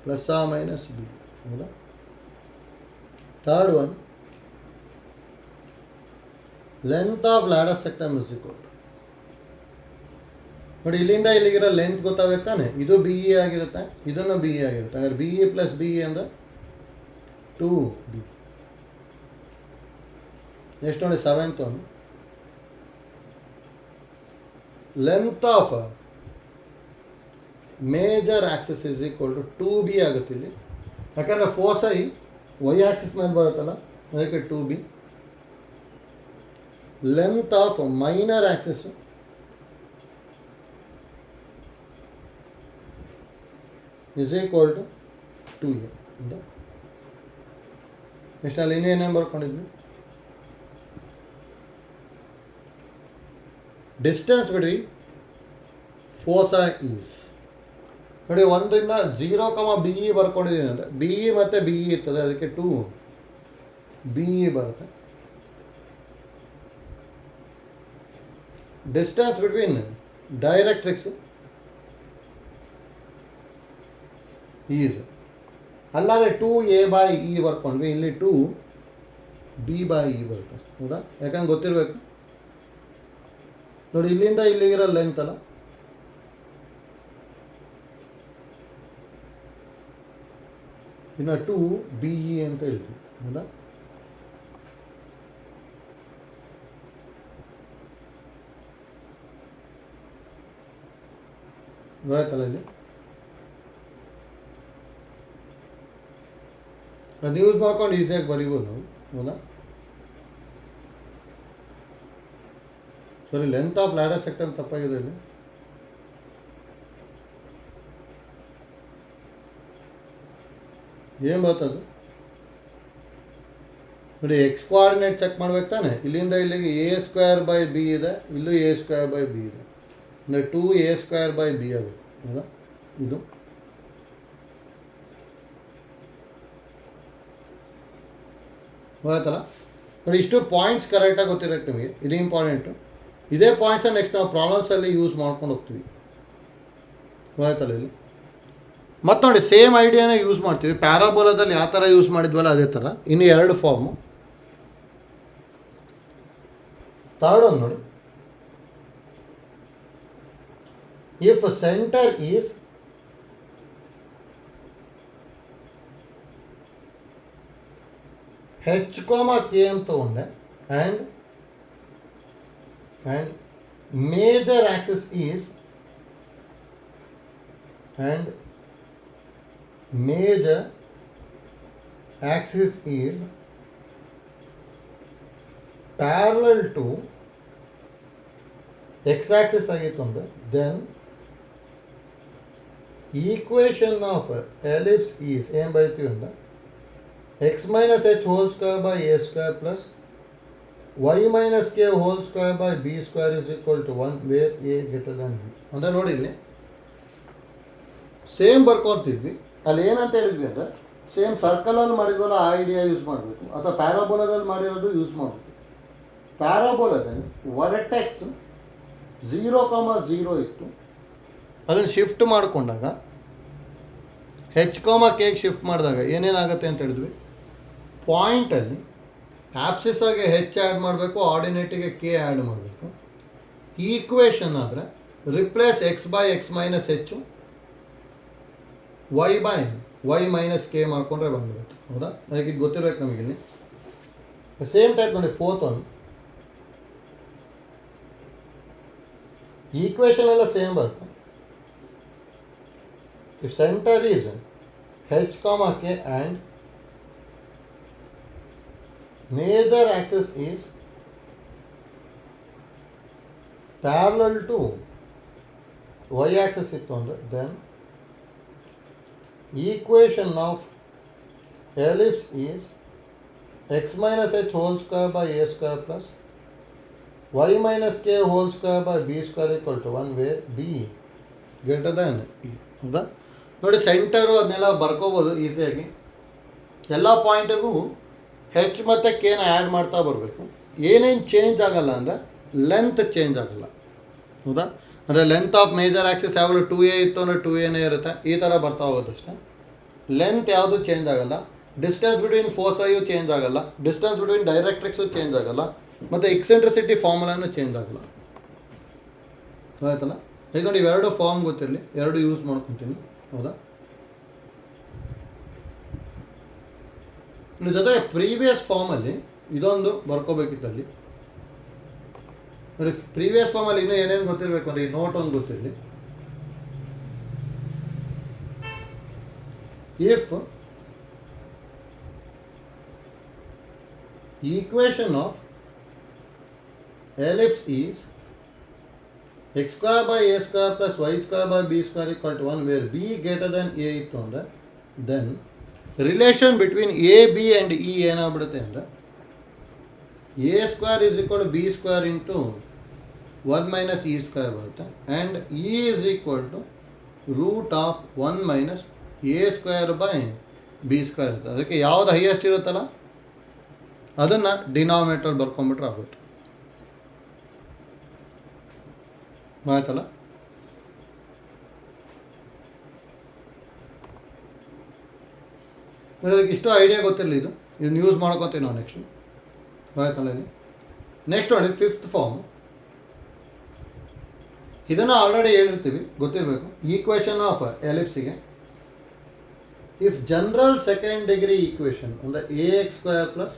plus R minus B. ಹೌದಾ? Third one length of ladder rectum is equal to, ನೋಡಿ ಇಲ್ಲಿಂದ ಇಲ್ಲಿಗಿರೋ length ಗೊತ್ತಾಗಬೇಕು ತಾನೆ. ಇದು B e ಆಗಿರುತ್ತೆ, ಇದನ್ನು ಬಿ ಇ ಆಗಿರುತ್ತೆ. ಹಾಗಾದ್ರೆ b e plus b e ಅಂದರೆ 2b. ನೆಕ್ಸ್ಟ್ ನೋಡಿ 7th one, length of major axis is equal to 2b ಆಗುತ್ತೆ ಇಲ್ಲಿ. ಯಾಕಂದರೆ ಫೋಸೈ ವೈ ಆಕ್ಸಿಸ್ ಮೇಲೆ ಬರುತ್ತಲ್ಲ, ಅದಕ್ಕೆ 2b. Length of minor axis is equal to 2a. Next ಅಲ್ಲಿ ಇನ್ನೇನೇನು ಬರ್ಕೊಂಡಿದ್ವಿ, ಡಿಸ್ಟೆನ್ಸ್ ಬಿಟ್ವೀನ್ ಫೋಸೈ ಈಸ್, ನೋಡಿ 1ರಿಂದ 0, ಬಿ ಇ ಬರ್ಕೊಂಡಿದ್ದೀನಿ ಅಂದರೆ ಬಿ ಇ ಮತ್ತು ಬಿ ಇ ಇರ್ತದೆ, ಅದಕ್ಕೆ 2b ಬರುತ್ತೆ. ಡಿಸ್ಟೆನ್ಸ್ ಬಿಟ್ವೀನ್ ಡೈರೆಕ್ಟ್ರಿಕ್ಸ್ ಈಸ್, ಅಲ್ಲಾದರೆ 2a/e ಬರ್ಕೊಂಡ್ವಿ, ಇಲ್ಲಿ 2b/e ಬರುತ್ತೆ. ಹೌದಾ? ಯಾಕಂದ್ರೆ ಗೊತ್ತಿರಬೇಕು ನೋಡಿ, ಇಲ್ಲಿಂದ ಇಲ್ಲಿಗಿರೋ ಲೆಂತ್ ಅಲ್ಲ, ಇನ್ನು 2be ಅಂತ ಹೇಳ್ತೀವಿ. ಹೌದಾ? ಗೊತ್ತಾಯ್ತಲ್ಲ, ಇಲ್ಲಿ ಅದು ಯೂಸ್ ಮಾಡ್ಕೊಂಡು ಈಸಿಯಾಗಿ ಬರೀಬೋದು ನಾವು. ಹೌದಾ? ಸಾರಿ, ಲೆಂತ್ ಆಫ್ ಲ್ಯಾಡರ್ ಸೆಕ್ಟಮ್ ತಪ್ಪಾಗಿದೆ ಇಲ್ಲಿ. ಏನು ಬರ್ತದು ನೋಡಿ, ಎಕ್ಸ್ ಕೋಆರ್ಡಿನೇಟ್ ಚೆಕ್ ಮಾಡ್ಬೇಕು ತಾನೆ. ಇಲ್ಲಿಂದ ಇಲ್ಲಿಗೆ a²/b ಇದೆ, ಇಲ್ಲೂ a²/b ಇದೆ, ಅಂದರೆ 2a²/b ಆಗುತ್ತೆ. ಹೌದಾ? ಇದು ಗೊತ್ತಾಯ್ತಲ್ಲ ನೋಡಿ, ಇಷ್ಟು ಪಾಯಿಂಟ್ಸ್ ಕರೆಕ್ಟಾಗಿ ಗೊತ್ತಿರಕ್ಕೆ ನಿಮಗೆ, ಇದು ಇಂಪಾರ್ಟೆಂಟು. ಇದೇ ಪಾಯಿಂಟ್ಸನ್ನು ನೆಕ್ಸ್ಟ್ ನಾವು ಪ್ರಾಬ್ಲಮ್ಸಲ್ಲಿ ಯೂಸ್ ಮಾಡ್ಕೊಂಡು ಹೋಗ್ತೀವಿ. ಗೊತ್ತಾಯ್ತಲ್ಲ ಇಲ್ಲಿ. ಮತ್ತು ನೋಡಿ, ಸೇಮ್ ಐಡಿಯಾನೇ ಯೂಸ್ ಮಾಡ್ತೀವಿ. ಪ್ಯಾರಾಬೋಲಾದಲ್ಲಿ ಯಾವ ಥರ ಯೂಸ್ ಮಾಡಿದ್ವಲ್ಲ ಅದೇ ಥರ, ಇನ್ನು 2 ಫಾರ್ಮು. ಥರ್ಡ್ ಒಂದು ನೋಡಿ, if center is h, k ಅಂತ ತಗೊಂಡೆ, and major axis is parallel to x axis ಆಗಿತ್ತು ಅಂದರೆ, then equation of ellipse is ಏನು ಬರೀತೀವಿ ಅಂದರೆ x minus h whole square by a square plus y minus k whole square by b square is equal to 1 where a greater than b. ಅಂದರೆ ನೋಡಿ, ಇಲ್ಲಿ same ಬರ್ಕೊತಿದ್ವಿ. ಅಲ್ಲಿ ಏನಂತ ಹೇಳಿದ್ವಿ ಅಂದರೆ, ಸೇಮ್ ಸರ್ಕಲಲ್ಲಿ ಮಾಡಿದ್ವಲ್ಲ ಆ ಐಡಿಯಾ ಯೂಸ್ ಮಾಡಬೇಕು, ಅಥವಾ ಪ್ಯಾರಾಬೋಲಾದಲ್ಲಿ ಮಾಡಿರೋದು ಯೂಸ್ ಮಾಡಬೇಕು. ಪ್ಯಾರಾಬೋಲಾದಲ್ಲಿ ವರ್ಟೆಕ್ಸ್ 0,0 ಇತ್ತು, ಅದನ್ನು ಶಿಫ್ಟ್ ಮಾಡಿಕೊಂಡಾಗ h, k ಶಿಫ್ಟ್ ಮಾಡಿದಾಗ ಏನೇನಾಗುತ್ತೆ ಅಂತ ಹೇಳಿದ್ವಿ, ಪಾಯಿಂಟಲ್ಲಿ ಆಪ್ಸಿಸಾಗೆ h ಆ್ಯಡ್ ಮಾಡಬೇಕು, ಆರ್ಡಿನೇಟಿಗೆ k ಆ್ಯಡ್ ಮಾಡಬೇಕು. ಈಕ್ವೇಷನ್ ಆದರೆ replace x/x minus h, y minus k ಮಾಡಿಕೊಂಡ್ರೆ ಬಂದ್ಬಿಡುತ್ತೆ. ಹೌದಾ? ಅದಕ್ಕೆ ಇದು ಗೊತ್ತಿರಬೇಕು ನಮಗಿಲ್ಲಿ. ಸೇಮ್ ಟೈಪ್ ನೋಡಿ, 4th ಒನ್, ಈಕ್ವೇಷನ್ ಎಲ್ಲ ಸೇಮ್ ಬರುತ್ತೆ. If center is h, k and major axis is parallel to y axis ittu andre, then equation of ellipse is x minus h whole square by a square plus y minus k whole square by b square equal to 1 where b greater than e. ಹೌದಾ? ನೋಡಿ, centre ಅದನ್ನೆಲ್ಲ ಬರ್ಕೋಬೋದು ಈಸಿಯಾಗಿ. ಎಲ್ಲ ಪಾಯಿಂಟಿಗೂ ಹೆಚ್ ಮತ್ತು ಕೆನ add ಮಾಡ್ತಾ ಬರಬೇಕು. ಏನೇನು change ಆಗಲ್ಲ ಅಂದರೆ ಲೆಂತ್ ಚೇಂಜ್ ಆಗಲ್ಲ. ಹೌದಾ? ಅಂದರೆ ಲೆಂತ್ ಆಫ್ ಮೇಜರ್ ಆ್ಯಕ್ಸಿಸ್ ಯಾವಾಗಲೂ 2a ಇತ್ತು ಅಂದರೆ 2a ಇರುತ್ತೆ, ಈ ಥರ ಬರ್ತಾ ಹೋಗೋದಷ್ಟೇ. ಲೆಂತ್ ಯಾವುದು ಚೇಂಜ್ ಆಗಲ್ಲ. ಡಿಸ್ಟೆನ್ಸ್ ಬಿಟ್ವೀನ್ ಫೋಸೈಯು ಚೇಂಜ್ ಆಗಲ್ಲ, ಡಿಸ್ಟೆನ್ಸ್ ಬಿಟ್ವೀನ್ ಡೈರೆಕ್ಟ್ರಿಕ್ಸು ಚೇಂಜ್ ಆಗಲ್ಲ, ಮತ್ತು ಎಕ್ಸೆಂಟ್ರಿಸಿಟಿ ಫಾರ್ಮುಲಾನು ಚೇಂಜ್ ಆಗಲ್ಲ. ಆಯ್ತಲ್ಲ, ಈಗ ನೋಡಿ ಇವೆರಡು ಫಾರ್ಮ್ ಗೊತ್ತಿರಲಿ, ಎರಡು ಯೂಸ್ ಮಾಡ್ಕೊತೀನಿ. ಹೌದಾ, ಇದ್ರ ಜೊತೆಗೆ ಪ್ರೀವಿಯಸ್ ಫಾರ್ಮಲ್ಲಿ ಇದೊಂದು ಬರ್ಕೋಬೇಕಿತ್ತು ಅಲ್ಲಿ ನೋಡಿ. ಪ್ರೀವಿಯಸ್ ಫಾರ್ಮಲ್ಲಿ ಇನ್ನೂ ಏನೇನು ಗೊತ್ತಿರಬೇಕು ಅಂದರೆ ಈ ನೋಟ್ ಒಂದು ಗೊತ್ತಿರಲಿ. If equation of ellipse is x square by a square plus y square by b square equal to 1 where b greater than a ಇತ್ತು ಅಂದರೆ then relation between a b and e ಏನಾಗ್ಬಿಡುತ್ತೆ ಅಂದರೆ a square is equal to b square into 1 minus e square ಬರುತ್ತೆ and e is equal to root of 1 minus a square by b square ಇರುತ್ತೆ. ಅದಕ್ಕೆ ಯಾವುದು highest ಇರುತ್ತಲ್ಲ ಅದನ್ನು denominator ಬರ್ಕೊಂಡ್ಬಿಟ್ರೆ ಆಗುತ್ತೆ. ಆಯ್ತಲ್ಲ, ಅದಕ್ಕೆ ಇಷ್ಟು ಐಡಿಯಾ ಗೊತ್ತಿರಲಿ. ಇದನ್ನು ಯೂಸ್ ಮಾಡ್ಕೊತೀವಿ ನಾವು ನೆಕ್ಸ್ಟು. ಆಯ್ತಲ್ಲ, ಇಲ್ಲಿ ನೆಕ್ಸ್ಟ್ ನೋಡಿ ಫಿಫ್ತ್ ಫಾರ್ಮ್. ಇದನ್ನು ಆಲ್ರೆಡಿ ಹೇಳಿರ್ತೀವಿ, ಗೊತ್ತಿರಬೇಕು. ಈಕ್ವೇಷನ್ ಆಫ್ ಎಲಿಪ್ಸಿಗೆ if general second degree equation ಅಂದರೆ A X square plus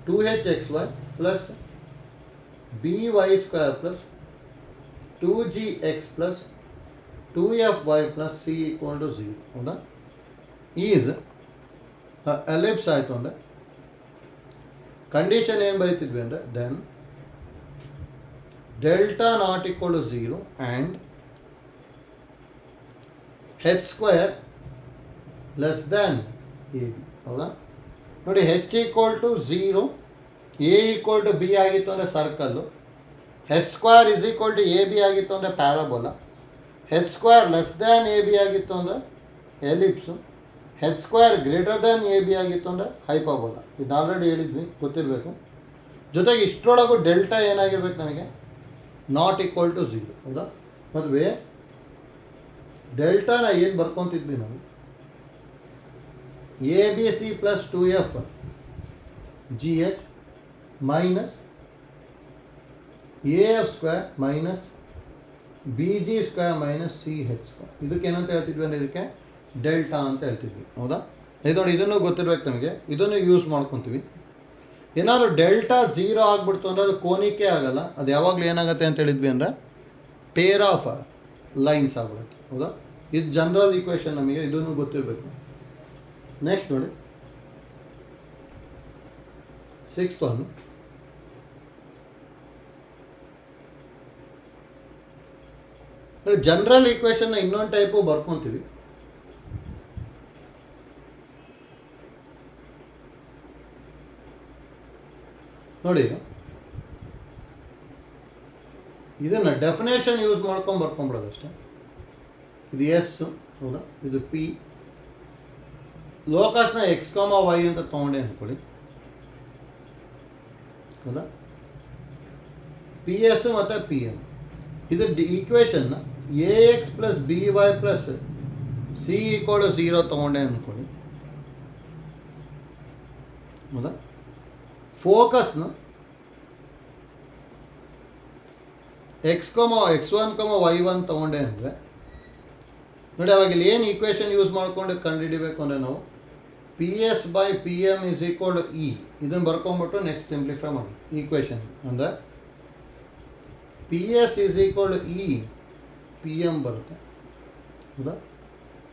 2hxy plus by square plus 2gx plus 2fy plus c equal to 0 ಹೌದಾ, ಈಸ್ ಎಲಿಪ್ಸ್ ಆಯಿತು ಅಂದರೆ ಕಂಡೀಷನ್ ಏನು ಬರೀತಿದ್ವಿ ಅಂದರೆ then delta not equal to 0 and h square less than A B. ಹೌದಾ ನೋಡಿ, H equal to 0, A equal to B ಆಗಿತ್ತು ಅಂದರೆ circle, H square is equal to A B ಆಗಿತ್ತು ಅಂದರೆ parabola, H square less than A B ಆಗಿತ್ತು ಅಂದರೆ ellipse, H square greater than A B ಆಗಿತ್ತು ಅಂದರೆ ಹೈಪಾಬೋಲಾ. ಇದು ಆಲ್ರೆಡಿ ಹೇಳಿದ್ವಿ, ಗೊತ್ತಿರಬೇಕು. ಜೊತೆಗೆ ಇಷ್ಟರೊಳಗೂ ಡೆಲ್ಟಾ ಏನಾಗಿರ್ಬೇಕು ನನಗೆ ನಾಟ್ ಈಕ್ವಲ್ ಟು 0. ಹೌದಾ, ಮದುವೆ ಡೆಲ್ಟಾನ ಏನು ಬರ್ಕೊತಿದ್ವಿ ನಾವು A B C plus 2f G H minus A F square minus B G square minus C H square. ಇದಕ್ಕೆ ಏನಂತ ಹೇಳ್ತಿದ್ವಿ ಅಂದರೆ ಇದಕ್ಕೆ ಡೆಲ್ಟಾ ಅಂತ ಹೇಳ್ತಿದ್ವಿ. ಹೌದಾ, ಇದು ನೋಡಿ, ಇದನ್ನು ಗೊತ್ತಿರ್ಬೇಕು ನಮಗೆ. ಇದನ್ನು ಯೂಸ್ ಮಾಡ್ಕೊತೀವಿ. ಏನಾದರೂ ಡೆಲ್ಟಾ 0 ಆಗಿಬಿಡ್ತು ಅಂದರೆ ಅದು ಕೋನಿಕೆ ಆಗಲ್ಲ. ಅದು ಯಾವಾಗಲೂ ಏನಾಗುತ್ತೆ ಅಂತ ಹೇಳಿದ್ವಿ ಅಂದರೆ ಪೇರ್ ಆಫ್ ಲೈನ್ಸ್ ಆಗ್ಬಿಡುತ್ತೆ. ಹೌದಾ, ಇದು ಜನರಲ್ ಈಕ್ವೇಷನ್, ನಮಗೆ ಇದನ್ನು ಗೊತ್ತಿರಬೇಕು. ನೆಕ್ಸ್ಟ್ ನೋಡಿ ಸಿಕ್ಸ್ತ್ ಒನ್. ಜನರಲ್ ಈಕ್ವೇಷನ್ನ ಇನ್ನೊಂದು ಟೈಪು ಬರ್ಕೊತೀವಿ. ನೋಡಿ, ಇದನ್ನು ಡೆಫಿನೇಷನ್ ಯೂಸ್ ಮಾಡ್ಕೊಂಡು ಬರ್ಕೊಂಬಿಡೋದು ಅಷ್ಟೇ. ಇದು ಎಸ್. ಹೌದಾ, ಇದು ಪಿ. ಲೋಕಸ್ನ ಎಕ್ಸ್ ವೈ ಅಂತ ತೊಗೊಂಡೆ ಅಂದ್ಕೊಳ್ಳಿ. ಹೌದಾ, ಪಿ ಎಸ್ ಮತ್ತು ಪಿ ಎಮ್. ಇದು ಈಕ್ವೇಷನ್ನ A X plus B Y plus C equal to 0 ತೊಗೊಂಡೆ ಅಂದ್ಕೊಳ್ಳಿ. ಹೌದಾ, ಫೋಕಸ್ನ x1, y1 ತೊಗೊಂಡೆ ಅಂದರೆ ನೋಡಿ, ಅವಾಗ ಇಲ್ಲಿ ಏನು ಈಕ್ವೇಷನ್ ಯೂಸ್ ಮಾಡ್ಕೊಂಡು ಕಂಡುಹಿಡಿಬೇಕು ಅಂದರೆ ನಾವು P S by P M is equal to E. ಇದನ್ನು ಬರ್ಕೊಂಬಿಟ್ಟು ನೆಕ್ಸ್ಟ್ ಸಿಂಪ್ಲಿಫೈ ಮಾಡಿ ಈಕ್ವೇಷನ್ ಅಂದರೆ P S is equal to E P M ಬರುತ್ತೆ. ಹೌದಾ,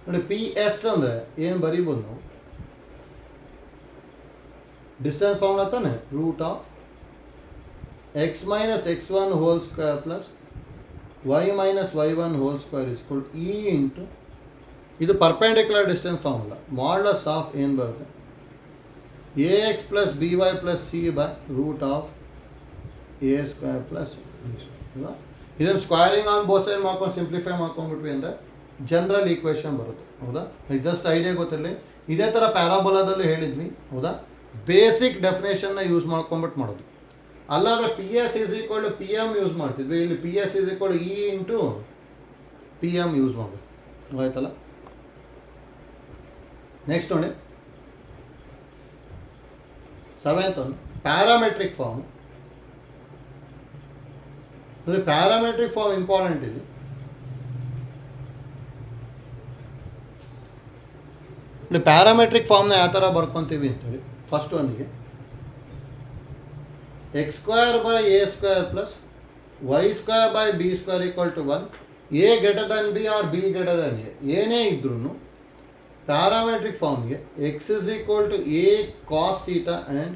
ನೋಡಿ ಪಿ ಎಸ್ ಅಂದರೆ ಏನು ಬರೀಬೋದು ನಾವು, ಡಿಸ್ಟೆನ್ಸ್ ಫಾರ್ಮುಲಾ ತಾನೆ, root of X minus x1 whole square plus y minus y1 whole square is equal to E into, ಇದು perpendicular distance formula, modulus of ಏನು ಬರುತ್ತೆ A X plus B Y plus c by root of a square plus b square. ಇದನ್ನು squaring on both side ಮಾಡ್ಕೊಂಡು simplify ಮಾಡ್ಕೊಂಡ್ಬಿಟ್ವಿ ಅಂದರೆ general equation ಬರುತ್ತೆ. ಹೌದಾ, just idea ಗೊತ್ತಿರಲಿ. ಇದೇ ಥರ ಪ್ಯಾರಾಬೋಲಾದಲ್ಲೂ ಹೇಳಿದ್ವಿ. ಹೌದಾ, ಬೇಸಿಕ್ ಡೆಫಿನೇಷನ್ನ ಯೂಸ್ ಮಾಡ್ಕೊಂಬಿಟ್ಟು ಮಾಡೋದು. ಅಲ್ಲಾದರೆ P S is equal to P M use ಮಾಡ್ತಿದ್ವಿ. ಇಲ್ಲಿ P S is equal to E into P M use ಮಾಡಬೇಕು. ಆಯ್ತಲ್ಲ, ನೆಕ್ಸ್ಟ್ ನೋಡಿ ಸೆವೆಂತ್ ಒನ್. ಪ್ಯಾರಾಮೆಟ್ರಿಕ್ ಫಾರ್ಮ್ ನೋಡಿ, ಪ್ಯಾರಾಮೆಟ್ರಿಕ್ ಫಾರ್ಮ್ ಇಂಪಾರ್ಟೆಂಟ್ ಇಲ್ಲಿ. ಪ್ಯಾರಾಮೆಟ್ರಿಕ್ ಫಾರ್ಮ್ನ ಯಾವ ಥರ ಬರ್ಕೊತೀವಿ ಅಂತೇಳಿ, ಫಸ್ಟ್ ಒನ್ಗೆ X square by A square plus Y square by B square equal to 1, A greater than B or B greater than A. ಏನೇ ಇದ್ರೂ ಪ್ಯಾರಾಮೆಟ್ರಿಕ್ ಫಾರ್ಮ್ಗೆ X is equal to A cos theta and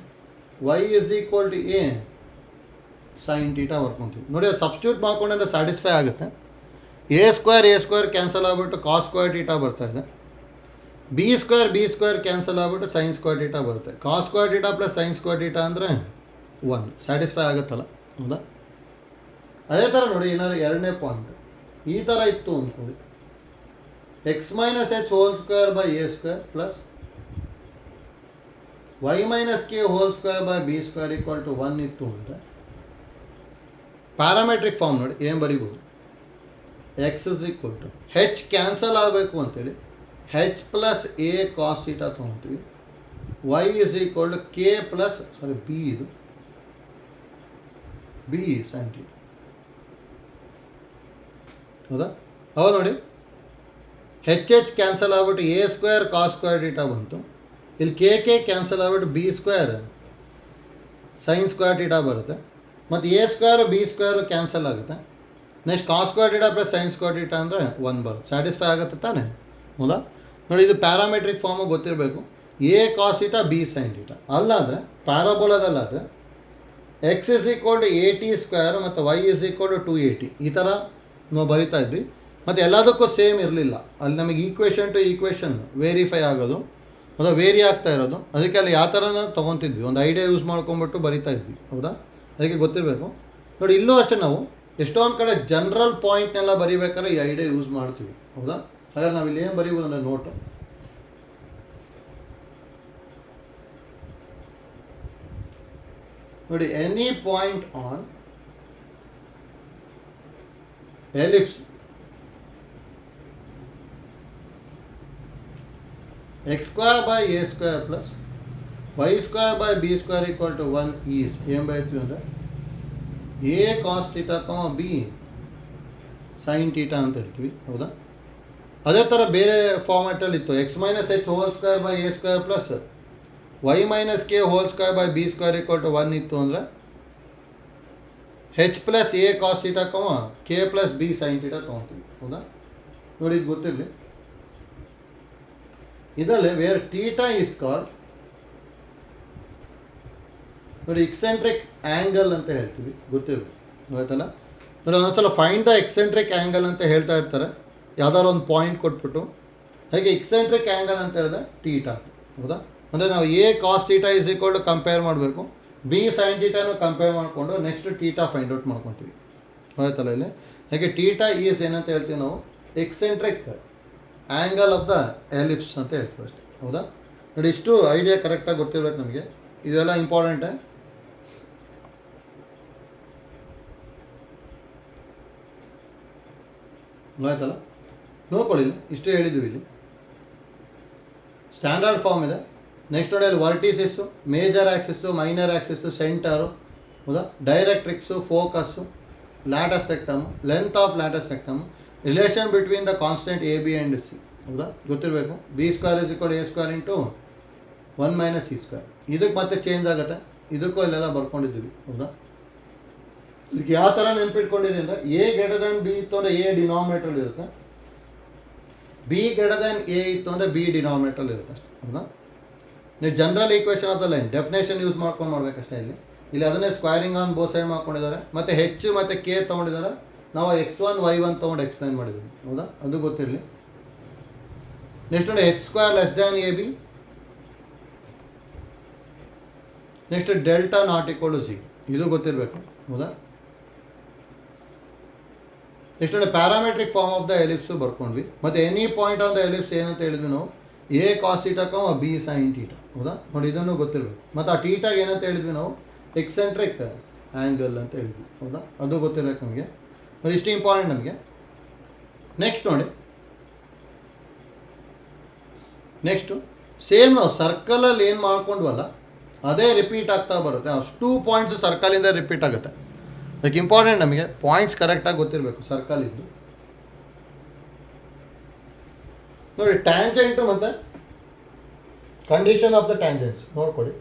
Y is equal to A sine theta ಬರ್ಕೊತೀವಿ ನೋಡಿ. ಅದು substitute ಮಾಡ್ಕೊಂಡ್ರೆ satisfy ಆಗುತ್ತೆ. A square cancel ಆಗಿಬಿಟ್ಟು cos square theta ಬರ್ತಾಯಿದೆ. ಬಿ ಸ್ಕ್ವೇರ್ ಕ್ಯಾನ್ಸಲ್ ಆಗಿಬಿಟ್ಟು ಸೈನ್ ಸ್ಕ್ವೇರ್ ಥೀಟಾ ಬರುತ್ತೆ. Cos square theta plus sine square theta ಅಂದರೆ 1, ಸ್ಯಾಟಿಸ್ಫೈ ಆಗುತ್ತಲ್ಲ, ಹೌದಾ? ಅದೇ ಥರ ನೋಡಿ, ಏನಾದ್ರು ಎರಡನೇ ಪಾಯಿಂಟ್ ಈ ಥರ ಇತ್ತು ಅಂದ್ಕೊಳ್ಳಿ, X minus H whole square by A square plus Y minus K whole square by B square equal to 1 ಇತ್ತು ಅಂದರೆ ಪ್ಯಾರಾಮೆಟ್ರಿಕ್ ಫಾರ್ಮ್ ನೋಡಿ ಏನು ಬರೀಬೋದು, X is equal to H cancel ಆಗಬೇಕು ಅಂತೇಳಿ H plus A cos theta ತೊಗೊತೀವಿ. Y is equal to K plus B, ಇದು B sine theta, ಹೌದಾ? ಹೌದು ನೋಡಿ, ಹೆಚ್ ಕ್ಯಾನ್ಸಲ್ ಆಗ್ಬಿಟ್ಟು A square cos square theta ಬಂತು. ಇಲ್ಲಿ ಕೆ ಕ್ಯಾನ್ಸಲ್ ಆಗ್ಬಿಟ್ಟು B square sine square theta ಬರುತ್ತೆ. ಮತ್ತು A square B square cancel ಆಗುತ್ತೆ. Next cos square theta plus sine square theta ಅಂದರೆ 1 ಬರುತ್ತೆ. ಸ್ಯಾಟಿಸ್ಫೈ ಆಗುತ್ತೆ ತಾನೇ, ಹೌದಾ? ನೋಡಿ, ಇದು ಪ್ಯಾರಾಮೆಟ್ರಿಕ್ ಫಾರ್ಮು ಗೊತ್ತಿರಬೇಕು. A cos theta B sine theta. ಅಲ್ಲಾದರೆ ಪ್ಯಾರಾಬೋಲಾದಲ್ಲಾದರೆ X is equal to 80 square ಮತ್ತು ವೈ ಇಸ್ ಈಕ್ವಲ್ ಟು 280 ಈ ಥರ ನಾವು ಬರಿತಾ ಇದ್ವಿ. ಮತ್ತು ಎಲ್ಲದಕ್ಕೂ ಸೇಮ್ ಇರಲಿಲ್ಲ. ಅಲ್ಲಿ ನಮಗೆ ಈಕ್ವೇಷನ್ ಟು ಈಕ್ವೇಷನ್ ವೇರಿಫೈ ಆಗೋದು ಅಥವಾ ವೇರಿ ಆಗ್ತಾ ಇರೋದು. ಅದಕ್ಕೆ ಅಲ್ಲಿ ಯಾವ ಥರ ತೊಗೊತಿದ್ವಿ, ಒಂದು ಐಡಿಯಾ ಯೂಸ್ ಮಾಡ್ಕೊಂಬಿಟ್ಟು ಬರಿತಾ ಇದ್ವಿ, ಹೌದಾ? ಅದಕ್ಕೆ ಗೊತ್ತಿರಬೇಕು. ನೋಡಿ, ಇಲ್ಲೂ ಅಷ್ಟೇ ನಾವು ಎಷ್ಟೊಂದು ಕಡೆ ಜನರಲ್ ಪಾಯಿಂಟ್ನೆಲ್ಲ ಬರಿಬೇಕಾದ್ರೆ ಈ ಐಡಿಯಾ ಯೂಸ್ ಮಾಡ್ತೀವಿ, ಹೌದಾ? ಹಾಗಾದ್ರೆ ನಾವು ಇಲ್ಲಿ ಏನು ಬರೀಬೋದು ಅಂದರೆ ನೋಟು ನೋಡಿ, any point on ellipse x square by A square plus Y square by B square equal to 1 is ಏನು ಬರೀತೀವಿ ಅಂದರೆ a cos theta B sine theta ಅಂತ ಹೇಳ್ತೀವಿ, ಹೌದಾ? ಅದೇ ಥರ ಬೇರೆ ಫಾರ್ಮ್ಯಾಟಲ್ಲಿ ಇತ್ತು. X minus H whole square by A square plus Y minus K whole square by B square equal to 1 ಇತ್ತು ಅಂದರೆ h plus A cos theta k plus B sine theta ತೊಗೊತೀವಿ, ಹೌದಾ? ನೋಡಿ, ಇದು ಗೊತ್ತಿರಲಿ. ಇದರಲ್ಲಿ ವೇರ್ ಥೀಟಾ ಈಸ್ ಕಾಲ್ಡ್ ನೋಡಿ eccentric angle ಅಂತ ಹೇಳ್ತೀವಿ, ಗೊತ್ತಿರಲಿ, ಆಯ್ತಲ್ಲ? ನೋಡಿ, ಒಂದೊಂದ್ಸಲ ಫೈಂಡ್ ದ ಎಕ್ಸೆಂಟ್ರಿಕ್ ಆ್ಯಂಗಲ್ ಅಂತ ಹೇಳ್ತಾ ಇರ್ತಾರೆ, ಯಾವ್ದಾದ್ರು ಒಂದು ಪಾಯಿಂಟ್ ಕೊಟ್ಬಿಟ್ಟು. ಹಾಗೆ ಎಕ್ಸೆಂಟ್ರಿಕ್ ಆ್ಯಂಗಲ್ ಅಂತ ಹೇಳಿದ್ರೆ ಥೀಟಾ, ಹೌದಾ? ಅಂದರೆ ನಾವು a cos theta is equal to compare ಮಾಡಬೇಕು, ಬಿ ಸೈನ್ ಥೀಟಾನು ಕಂಪೇರ್ ಮಾಡಿಕೊಂಡು ನೆಕ್ಸ್ಟ್ ಥೀಟಾ ಫೈಂಡ್ ಔಟ್ ಮಾಡ್ಕೊತೀವಿ, ಆಯ್ತಲ್ಲ? ಇಲ್ಲಿ ಹಾಗೆ ಥೀಟಾ ಈಸ್ ಏನಂತ ಹೇಳ್ತೀವಿ ನಾವು, eccentric angle of the ellipse ಅಂತ ಹೇಳ್ತೀವಿ ಅಷ್ಟೇ, ಹೌದಾ? ನೋಡಿ, ಇಷ್ಟು ಐಡಿಯಾ ಕರೆಕ್ಟಾಗಿ ಗೊತ್ತಿರ್ಬೇಕು ನಮಗೆ. ಇದೆಲ್ಲ ಇಂಪಾರ್ಟೆಂಟೇ. ಆಯ್ತಲ್ಲ? ನೋಡ್ಕೊಳ್ಳಿ, ಇಷ್ಟು ಹೇಳಿದ್ವಿ. ಇಲ್ಲಿ ಸ್ಟ್ಯಾಂಡರ್ಡ್ ಫಾರ್ಮ್ ಇದೆ. ನೆಕ್ಸ್ಟ್ ನೋಡಿ, ಅಲ್ಲಿ vertices, major axis, minor axis, centre, ಹೌದಾ? Directrix, focus, latus rectum, length of latus rectum, relation between the constant A B and C, ಹೌದಾ? ಗೊತ್ತಿರಬೇಕು. B square is equal A square into 1 minus C square. ಇದಕ್ಕೆ ಮತ್ತೆ change ಆಗುತ್ತೆ, ಇದಕ್ಕೂ ಇಲ್ಲೆಲ್ಲ ಬರ್ಕೊಂಡಿದ್ದೀವಿ, ಹೌದಾ? ಇದಕ್ಕೆ ಯಾವ ಥರ ನೆನ್ಪಿಟ್ಕೊಂಡಿರಿ ಅಂದರೆ ಎ ಗ್ರೇಟರ್ ದ್ಯಾನ್ ಬಿ ಇತ್ತು ಅಂದರೆ ಎ ಡಿನಾಮಿನೇಟ್ರಲ್ಲಿ ಇರುತ್ತೆ, ಬಿ ಗ್ರೇಟರ್ ದ್ಯಾನ್ ಎ ಇತ್ತು ಅಂದರೆ ಬಿ ಡಿನಾಮಿನೇಟ್ರಲ್ಲಿ ಇರುತ್ತೆ ಅಷ್ಟೇ, ಹೌದಾ? ನೀವು general equation of the line definition use ಮಾಡ್ಕೊಂಡು ಮಾಡ್ಬೇಕಷ್ಟೇ. ಇಲ್ಲಿ ಅದನ್ನೇ ಸ್ಕ್ವೈರಿಂಗ್ ಆನ್ ಬೋತ್ ಸೈಡ್ ಮಾಡ್ಕೊಂಡಿದ್ದಾರೆ. ಮತ್ತು ಹೆಚ್ಚು ಮತ್ತು ಕೆ ತೊಗೊಂಡಿದ್ದಾರೆ. ನಾವು x1 y1 ತೊಗೊಂಡು ಎಕ್ಸ್ಪ್ಲೈನ್ ಮಾಡಿದ್ದೀವಿ, ಹೌದಾ? ಅದು ಗೊತ್ತಿರಲಿ. ನೆಕ್ಸ್ಟ್ ನೋಡಿ, h square less than A b. Next delta not equal to c, ಇದು ಗೊತ್ತಿರಬೇಕು, ಹೌದಾ? ನೆಕ್ಸ್ಟ್ ನೋಡಿ, parametric form of the ellipse ಬರ್ಕೊಂಡ್ವಿ. ಮತ್ತು any point on the ellipse ಏನಂತ ಹೇಳಿದ್ವಿ ನಾವು, a cos theta B sine theta, ಹೌದಾ? ನೋಡಿ, ಇದನ್ನು ಗೊತ್ತಿರಬೇಕು. ಮತ್ತು ಆ ಥೀಟಾಗೆ ಏನಂತ ಹೇಳಿದ್ವಿ ನಾವು, ಎಕ್ಸೆಂಟ್ರಿಕ್ ಆ್ಯಂಗಲ್ ಅಂತ ಹೇಳಿದ್ವಿ, ಹೌದಾ? ಅದು ಗೊತ್ತಿರಬೇಕು ನಮಗೆ. ನೋಡಿ, ಇಷ್ಟು ಇಂಪಾರ್ಟೆಂಟ್ ನಮಗೆ. ನೆಕ್ಸ್ಟ್ ನೋಡಿ, ನೆಕ್ಸ್ಟು ಸೇಮ್ ನಾವು ಸರ್ಕಲಲ್ಲಿ ಏನು ಮಾಡ್ಕೊಂಡ್ವಲ್ಲ ಅದೇ ರಿಪೀಟ್ ಆಗ್ತಾ ಬರುತ್ತೆ. ಅಷ್ಟು ಪಾಯಿಂಟ್ಸ್ ಸರ್ಕಲಿಂದ ರಿಪೀಟ್ ಆಗುತ್ತೆ. ಅದಕ್ಕೆ ಇಂಪಾರ್ಟೆಂಟ್ ನಮಗೆ ಪಾಯಿಂಟ್ಸ್ ಕರೆಕ್ಟಾಗಿ ಗೊತ್ತಿರಬೇಕು ಸರ್ಕಲಿದ್ದು. ನೋಡಿ ಟ್ಯಾಂಜೆಂಟು ಮತ್ತು ಕಂಡೀಷನ್ ಆಫ್ ದ ಟ್ಯಾಂಜೆಂಟ್ಸ್ ನೋಡ್ಕೊಳ್ಳಿ.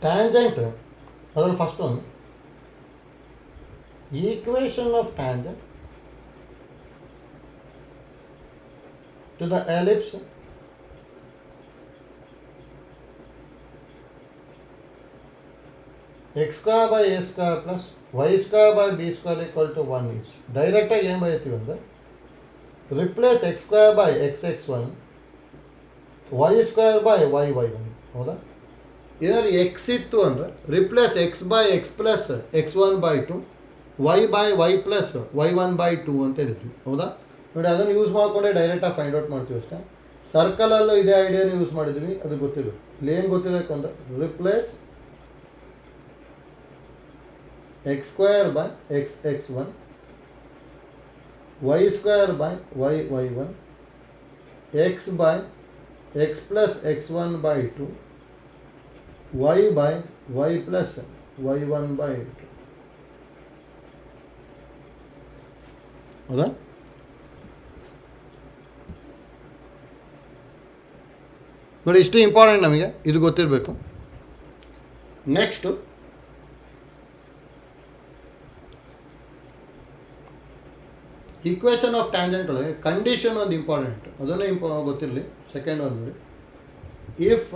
ಟ್ಯಾಂಜೆಂಟ್ ಅದರಲ್ಲಿ ಫಸ್ಟ್ ಒಂದು equation of tangent to the ellipse x square by a square plus y square by b square equal to 1 is ಡೈರೆಕ್ಟಾಗಿ ಏನು ಬರೀತೀವಿ ಅಂದರೆ replace X square by x1 y square by y1. ಹೌದಾ? ಏನಾದ್ರು X ಇತ್ತು ಅಂದರೆ replace X by X plus x1/2 y by y plus y1/2 ಅಂತ ಹೇಳಿದ್ವಿ. ಹೌದಾ? ನೋಡಿ ಅದನ್ನು ಯೂಸ್ ಮಾಡಿಕೊಂಡೆ ಡೈರೆಕ್ಟಾಗಿ ಫೈಂಡ್ ಔಟ್ ಮಾಡ್ತೀವಿ ಅಷ್ಟೇ. ಸರ್ಕಲಲ್ಲೂ ಇದೇ ಐಡಿಯಾನ ಯೂಸ್ ಮಾಡಿದ್ವಿ, ಅದು ಗೊತ್ತಿಲ್ಲ. ಇಲ್ಲಿ ಏನು ಗೊತ್ತಿರಬೇಕು ಅಂದರೆ replace X square by x1 y square by y1 x by x plus x1/2 y by y plus y1/2. ಹೌದಾ? ನೋಡಿ ಇಷ್ಟು ಇಂಪಾರ್ಟೆಂಟ್, ನಮಗೆ ಇದು ಗೊತ್ತಿರಬೇಕು. ನೆಕ್ಸ್ಟು ಈಕ್ವೇಷನ್ ಆಫ್ ಟ್ಯಾಂಜೆಂಟ್ ಒಳಗೆ ಕಂಡೀಷನ್ ಒಂದು ಇಂಪಾರ್ಟೆಂಟ್, ಅದನ್ನು ಗೊತ್ತಿರಲಿ. ಸೆಕೆಂಡ್ ಒಂದು ನೋಡಿ, if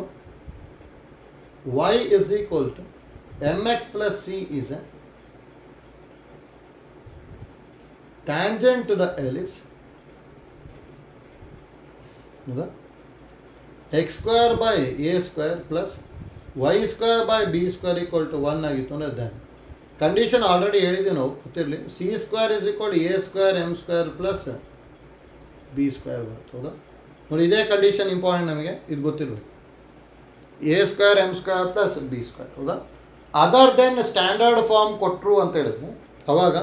y is equal to mx plus c is a tangent to the ellipse, ಹೌದಾ, x square by a square plus y square by b square equal to 1 ಆಗಿತ್ತು ಅಂದರೆ then condition already ಹೇಳಿದ್ದೀವಿ ನಾವು, ಗೊತ್ತಿರಲಿ. C square is equal to a square m square plus b square ಬರುತ್ತೆ. ಹೌದಾ? ನೋಡಿ ಇದೇ ಕಂಡೀಷನ್ ಇಂಪಾರ್ಟೆಂಟ್, ನಮಗೆ ಇದು ಗೊತ್ತಿರಬೇಕು. a square m square plus b square. ಹೌದಾ? ಅದರ್ ದೆನ್ ಸ್ಟ್ಯಾಂಡರ್ಡ್ ಫಾರ್ಮ್ ಕೊಟ್ಟರು ಅಂತ ಹೇಳಿದ್ವಿ. ಅವಾಗ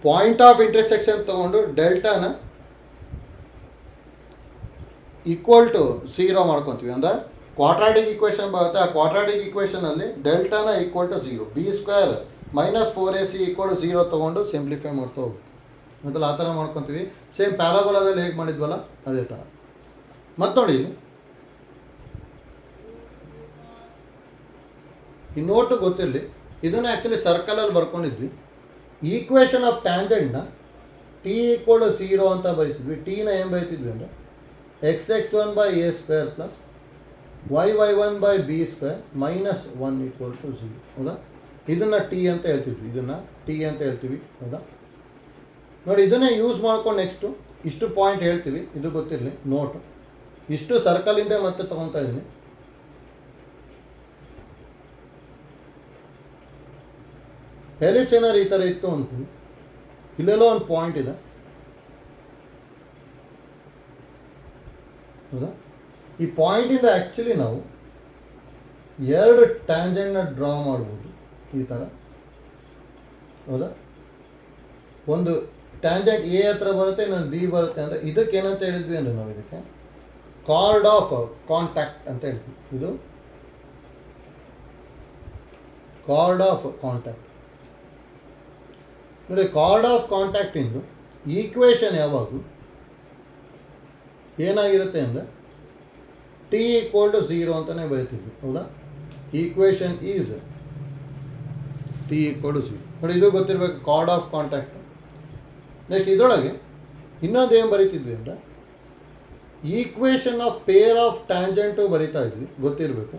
ಪಾಯಿಂಟ್ ಆಫ್ ಇಂಟರ್ಸೆಕ್ಷನ್ ತೊಗೊಂಡು ಡೆಲ್ಟಾನ ಈಕ್ವಲ್ ಟು 0 ಮಾಡ್ಕೊತೀವಿ. ಅಂದರೆ ಕ್ವಾಡ್ರಾಟಿಕ್ ಈಕ್ವೇಷನ್ ಬರುತ್ತೆ, ಆ ಕ್ವಾಡ್ರಾಟಿಕ್ ಈಕ್ವೇಷನಲ್ಲಿ ಡೆಲ್ಟಾನ equal to 0, b square minus 4ac equal to 0 ತೊಗೊಂಡು ಸಿಂಪ್ಲಿಫೈ ಮಾಡ್ತಾ ಹೋಗ್ಬೇಕು. ಮೊದಲು ಆ ಥರ ಮಾಡ್ಕೊತೀವಿ. ಸೇಮ್ ಪ್ಯಾರಾಬೋಲಾದಲ್ಲಿ ಹೇಗೆ ಮಾಡಿದ್ವಲ್ಲ ಅದೇ ಥರ. ಮತ್ತು ನೋಡಿ ಇಲ್ಲಿ ಈ ನೋಟು ಗೊತ್ತಿರಲಿ, ಇದನ್ನು ಆ್ಯಕ್ಚುಲಿ ಸರ್ಕಲಲ್ಲಿ ಬರ್ಕೊಂಡಿದ್ವಿ. ಈಕ್ವೇಷನ್ ಆಫ್ ಟ್ಯಾಂಜೆಂಟ್ನ t ಈಕ್ವಲ್ ಟು 0 ಅಂತ ಬರೀತಿದ್ವಿ. ಟೀನ ಏನು ಬರೀತಿದ್ವಿ ಅಂದರೆ x(1) by a square plus y(1) by b square minus 1 equal to 0. ಹೌದಾ? ಇದನ್ನು ಟಿ ಅಂತ ಹೇಳ್ತಿದ್ವಿ, ಇದನ್ನು ಟಿ ಅಂತ ಹೇಳ್ತೀವಿ. ಹೌದಾ? ನೋಡಿ ಇದನ್ನೇ ಯೂಸ್ ಮಾಡ್ಕೊಂಡು ನೆಕ್ಸ್ಟು ಇಷ್ಟು ಪಾಯಿಂಟ್ ಹೇಳ್ತೀವಿ, ಇದು ಗೊತ್ತಿರಲಿ. ನೋಟು ಇಷ್ಟು ಸರ್ಕಲಿಂದ ಮತ್ತೆ ತೊಗೊತಾ ಇದ್ದೀನಿ. ಎಲಿಪ್ಸ್ ಏನಾರು ಈ ಥರ ಇತ್ತು ಅಂತೀವಿ, ಇಲ್ಲೆಲ್ಲೋ ಒಂದು ಪಾಯಿಂಟ್ ಇದೆ. ಹೌದಾ? ಈ ಪಾಯಿಂಟಿಂದ ಆ್ಯಕ್ಚುಲಿ ನಾವು ಎರಡು ಟ್ಯಾಂಜೆಂಟ್ನ ಡ್ರಾ ಮಾಡ್ಬೋದು ಈ ಥರ. ಹೌದಾ? ಒಂದು ಟ್ಯಾಂಜೆಂಟ್ ಎ ಹತ್ರ ಬರುತ್ತೆ, ಇನ್ನೊಂದು ಬಿ ಬರುತ್ತೆ. ಅಂದರೆ ಇದಕ್ಕೆ ಏನಂತ ಹೇಳಿದ್ವಿ ಅಂದರೆ ನಾವು ಇದಕ್ಕೆ ಕಾರ್ಡ್ ಆಫ್ ಕಾಂಟ್ಯಾಕ್ಟ್ ಅಂತ ಹೇಳ್ತೀವಿ. ಇದು ಕಾರ್ಡ್ ಆಫ್ ಕಾಂಟ್ಯಾಕ್ಟ್. ನೋಡಿ ಕಾರ್ಡ್ ಆಫ್ ಕಾಂಟ್ಯಾಕ್ಟಿಂದು ಈಕ್ವೇಷನ್ ಯಾವಾಗಲೂ ಏನಾಗಿರುತ್ತೆ ಅಂದರೆ ಟಿ ಈಕ್ವಲ್ ಟು 0 ಅಂತಲೇ ಬರೀತಿದ್ವಿ. ಹೌದಾ? Equation is t equal to 0. ನೋಡಿ ಇದು ಗೊತ್ತಿರಬೇಕು, ಕಾರ್ಡ್ ಆಫ್ ಕಾಂಟ್ಯಾಕ್ಟ್. ನೆಕ್ಸ್ಟ್ ಇದರೊಳಗೆ ಇನ್ನೊಂದು ಏನು ಬರೀತಿದ್ವಿ ಅಂದರೆ equation of pair of tangent ಬರಿತಾ ಇದ್ವಿ, ಗೊತ್ತಿರಬೇಕು.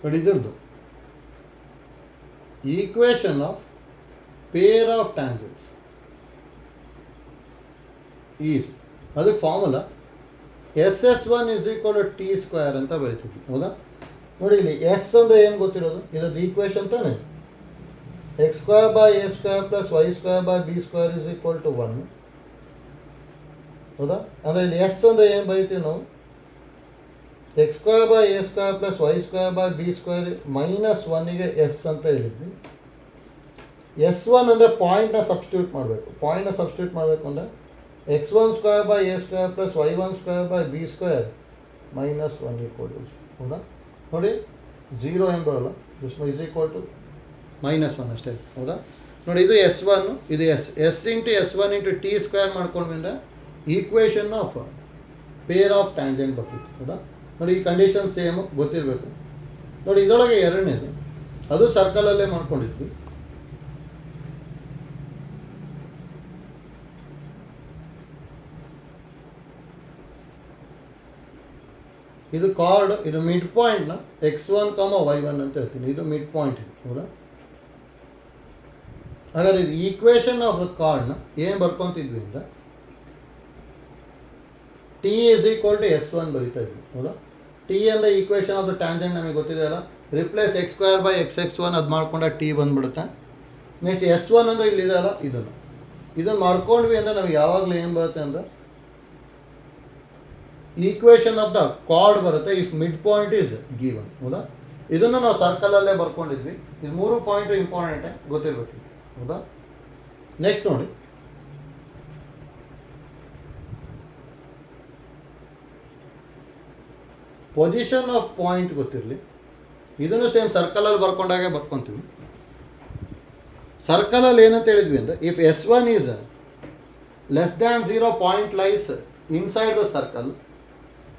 ನೋಡಿ ಇದ್ರದ್ದು equation of pair of tangents is, ಅದಕ್ಕೆ formula SS1 is equal to T square ಅಂತ ಬರೀತಿದ್ವಿ. ಹೌದಾ? ನೋಡಿ ಇಲ್ಲಿ ಎಸ್ ಅಂದರೆ ಏನು ಗೊತ್ತಿರೋದು, ಇದರದ್ದು ಈಕ್ವೇಷನ್ ತಾನೆ. X square by A square plus Y square by B square is equal to 1. ಹೌದಾ? ಅಂದರೆ ಇಲ್ಲಿ ಎಸ್ ಅಂದರೆ ಏನು ಬರೀತೀವಿ ನಾವು, X square by A square plus Y square by B square minus 1ಗೆ ಎಸ್ ಅಂತ ಹೇಳಿದ್ವಿ. S1 ಅಂದರೆ ಪಾಯಿಂಟ್ನ ಸಬ್ಸ್ಟಿಟ್ಯೂಟ್ ಮಾಡಬೇಕು. ಪಾಯಿಂಟ್ನ ಸಬ್ಸ್ಟಿಟ್ಯೂಟ್ ಮಾಡಬೇಕು ಅಂದರೆ x1² / a² + y1² / b² -1 = ಹೌದಾ. ನೋಡಿ 0 ಏನು ಬರೋಲ್ಲ, ದಿಸ್ ಇಸ್ ಈಕ್ವಲ್ ಟು -1 ಅಷ್ಟೇ. ಹೌದಾ. ನೋಡಿ ಇದು S1, ಇದು S into S1 into t² ಮಾಡ್ಕೊಂಡ್ರೆ equation of pair of tangent ಬರ್ತಿತ್ತು. ಹೌದಾ. ನೋಡಿ ಈ ಕಂಡೀಷನ್ ಸೇಮು ಗೊತ್ತಿರಬೇಕು. ನೋಡಿ ಇದರೊಳಗೆ ಎರಡನೇದು ಅದು ಸರ್ಕಲಲ್ಲೇ ಮಾಡ್ಕೊಂಡಿದ್ವಿ. ಇದು ಕಾರ್ಡ್, ಇದು ಮಿಡ್ ಪಾಯಿಂಟ್ನ x1, y1 ಅಂತ ಹೇಳ್ತೀನಿ. ಇದು ಮಿಡ್ ಪಾಯಿಂಟ್ ಇದು. ಹೌದಾ. ಹಾಗಾದ್ರೆ ಇದು ಈಕ್ವೇಷನ್ ಆಫ್ ಕಾರ್ಡ್ನ ಏನು ಬರ್ಕೊತಿದ್ವಿ ಅಂದರೆ t = S1 ಬರೀತಾ ಇದ್ವಿ. ಹೌದಾ. t ಅಂದರೆ ಈಕ್ವೇಷನ್ ಆಫ್ ದ ಟ್ಯಾಂಜೆಂಟ್ ನಮಗೆ ಗೊತ್ತಿದೆ ಅಲ್ಲ. ರಿಪ್ಲೇಸ್ x² / xx1 ಅದು ಮಾಡ್ಕೊಂಡಾಗ t ಬಂದ್ಬಿಡುತ್ತೆ. ನೆಕ್ಸ್ಟ್ S1 ಅಂದರೆ ಇಲ್ಲಿದೆ ಅಲ್ಲ, ಇದನ್ನು ಮಾಡ್ಕೊಂಡ್ವಿ ಅಂದರೆ ನಮಗೆ ಯಾವಾಗಲೂ ಏನು ಬರುತ್ತೆ ಅಂದರೆ ಈಕ್ವೇಷನ್ ಆಫ್ ದ ಕಾರ್ಡ್ ಬರುತ್ತೆ if mid point is given. ಹೌದಾ. ಇದನ್ನು ನಾವು ಸರ್ಕಲಲ್ಲೇ ಬರ್ಕೊಂಡಿದ್ವಿ. ಇದು 3 ಪಾಯಿಂಟು ಇಂಪಾರ್ಟೆಂಟೇ ಗೊತ್ತಿರಬೇಕು. ಹೌದಾ. ನೆಕ್ಸ್ಟ್ ನೋಡಿ ಪೊಸಿಷನ್ ಆಫ್ ಪಾಯಿಂಟ್ ಗೊತ್ತಿರಲಿ. ಇದನ್ನು ಸೇಮ್ ಸರ್ಕಲಲ್ಲಿ ಬರ್ಕೊಂಡಾಗೆ ಬರ್ಕೊತೀವಿ. ಸರ್ಕಲಲ್ಲಿ ಏನಂತ ಹೇಳಿದ್ವಿ ಅಂದರೆ if S1 is <0 point lies inside the circle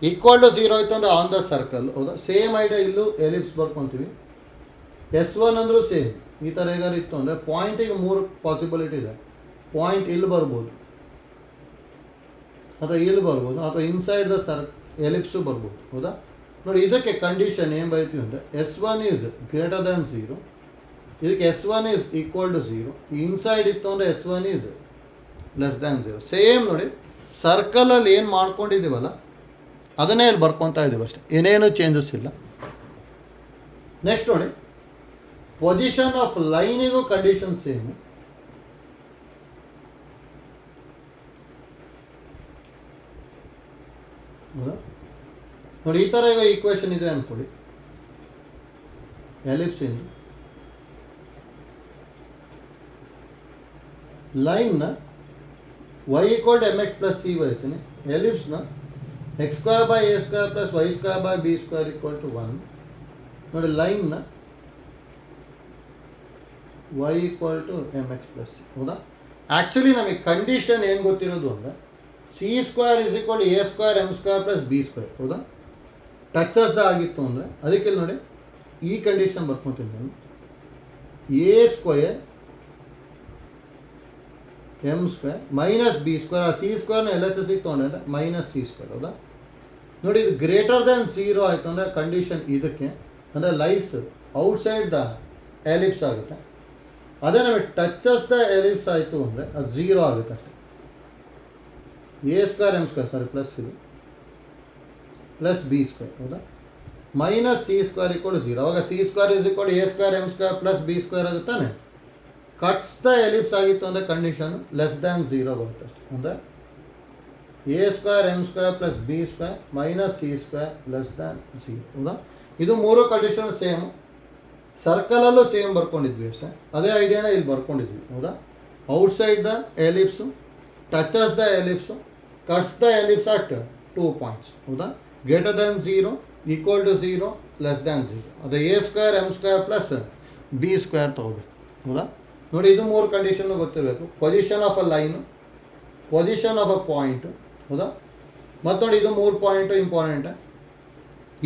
= 0 ಇತ್ತು ಅಂದರೆ ಆನ್ ದ ಸರ್ಕಲ್. ಹೌದಾ. ಸೇಮ್ ಐಡಿಯಾ ಇಲ್ಲೂ ಎಲಿಪ್ಸ್ ಬರ್ಕೊತೀವಿ. S1 ಅಂದರೂ ಸೇಮ್ ಈ ಥರ ಹೇಗಾರು ಇತ್ತು ಅಂದರೆ ಪಾಯಿಂಟಿಗೆ 3 ಪಾಸಿಬಿಲಿಟಿ ಇದೆ. ಪಾಯಿಂಟ್ ಇಲ್ಲಿ ಬರ್ಬೋದು, ಅಥವಾ ಇಲ್ಲಿ ಬರ್ಬೋದು, ಅಥವಾ ಇನ್ಸೈಡ್ ದ ಎಲಿಪ್ಸು ಬರ್ಬೋದು. ಹೌದಾ. ನೋಡಿ ಇದಕ್ಕೆ ಕಂಡೀಷನ್ ಏನು ಬರೀತೀವಿ ಅಂದರೆ S1 ಈಸ್ > 0, ಇದಕ್ಕೆ S1 ಈಸ್ = 0. ಇನ್ಸೈಡ್ ಇತ್ತು ಅಂದರೆ S1 ಈಸ್ <0. ಸೇಮ್ ನೋಡಿ ಸರ್ಕಲಲ್ಲಿ ಏನು ಮಾಡ್ಕೊಂಡಿದ್ದೀವಲ್ಲ ಅದನ್ನೇ ಇಲ್ಲಿ ಬರ್ಕೊತಾ ಇದ್ದೀವಿ ಅಷ್ಟೇ, ಏನೇನು ಚೇಂಜಸ್ ಇಲ್ಲ. ನೆಕ್ಸ್ಟ್ ನೋಡಿ ಪೊಸಿಷನ್ ಆಫ್ ಲೈನಿಗೂ ಕಂಡೀಷನ್ ಸೇಮು. ಹೌದಾ. ನೋಡಿ ಈ ಥರ ಈಗ ಈಕ್ವೇಷನ್ ಇದೆ ಅಂದ್ಕೊಳ್ಳಿ. ಎಲಿಪ್ಸ್ ಇಂದು ಲೈನ್ನ y = mx + c ಬರೀತೀನಿ. ಎಲಿಪ್ಸ್ನ x² / a² + y² / b² = 1. ನೋಡಿ ಲೈನ್ನ y = mx + c. ಹೌದಾ. ಆ್ಯಕ್ಚುಲಿ ನಮಗೆ ಕಂಡೀಷನ್ ಏನು ಗೊತ್ತಿರೋದು ಅಂದರೆ c² = a² m² + b². ಹೌದಾ. ಟಚಸ್ದ ಆಗಿತ್ತು ಅಂದರೆ ಅದಕ್ಕೆ ನೋಡಿ ಈ ಕಂಡೀಷನ್ ಬರ್ಕೊತೀನಿ ನಾನು. a² m² - b². ಆ c² LHS ತೊಗೊಂಡ್ರೆ -c². ಹೌದಾ. ನೋಡಿ ಇದು <0 ಆಯಿತು ಅಂದರೆ ಕಂಡೀಷನ್ ಇದಕ್ಕೆ ಅಂದರೆ ಲೈಸ್ ಔಟ್ಸೈಡ್ ದ ಎಲಿಪ್ಸ್ ಆಗುತ್ತೆ. ಅದೇ ನಮಗೆ ಟಚಸ್ ದ ಎಲಿಪ್ಸ್ ಆಯಿತು ಅಂದರೆ ಅದು 0 ಆಗುತ್ತೆ ಅಷ್ಟೇ. a² m² ಸಾರಿ ಪ್ಲಸ್ ಇದು ಪ್ಲಸ್ b². ಹೌದಾ. -c² = 0. ಅವಾಗ c² = a² m² + b² ಆಗುತ್ತಾನೆ. Cuts the ellipse ಆಗಿತ್ತು ಅಂದರೆ ಕಂಡೀಷನ್ <0 ಬರುತ್ತೆ ಅಷ್ಟೇ. ಅಂದರೆ a² m² + b² -c² <0. ಹೌದಾ. ಇದು 3 ಕಂಡೀಷನ್ ಸೇಮ್. ಸರ್ಕಲಲ್ಲೂ ಸೇಮ್ ಬರ್ಕೊಂಡಿದ್ವಿ ಅಷ್ಟೇ. ಅದೇ ಐಡಿಯಾನ ಇಲ್ಲಿ ಬರ್ಕೊಂಡಿದ್ವಿ. ಹೌದಾ. Outside the ellipse, touches the ellipse, cuts the ellipse at 2 points. ಹೌದಾ. <0, = 0, <0. ಅದು a² m² + b² ತೊಗೋಬೇಕು. ಹೌದಾ. ನೋಡಿ ಇದು 3 ಕಂಡೀಷನ್ನು ಗೊತ್ತಿರಬೇಕು. Position of a line, position of a point. ಹೌದಾ. ಮತ್ತು ನೋಡಿ ಇದು 3 point important.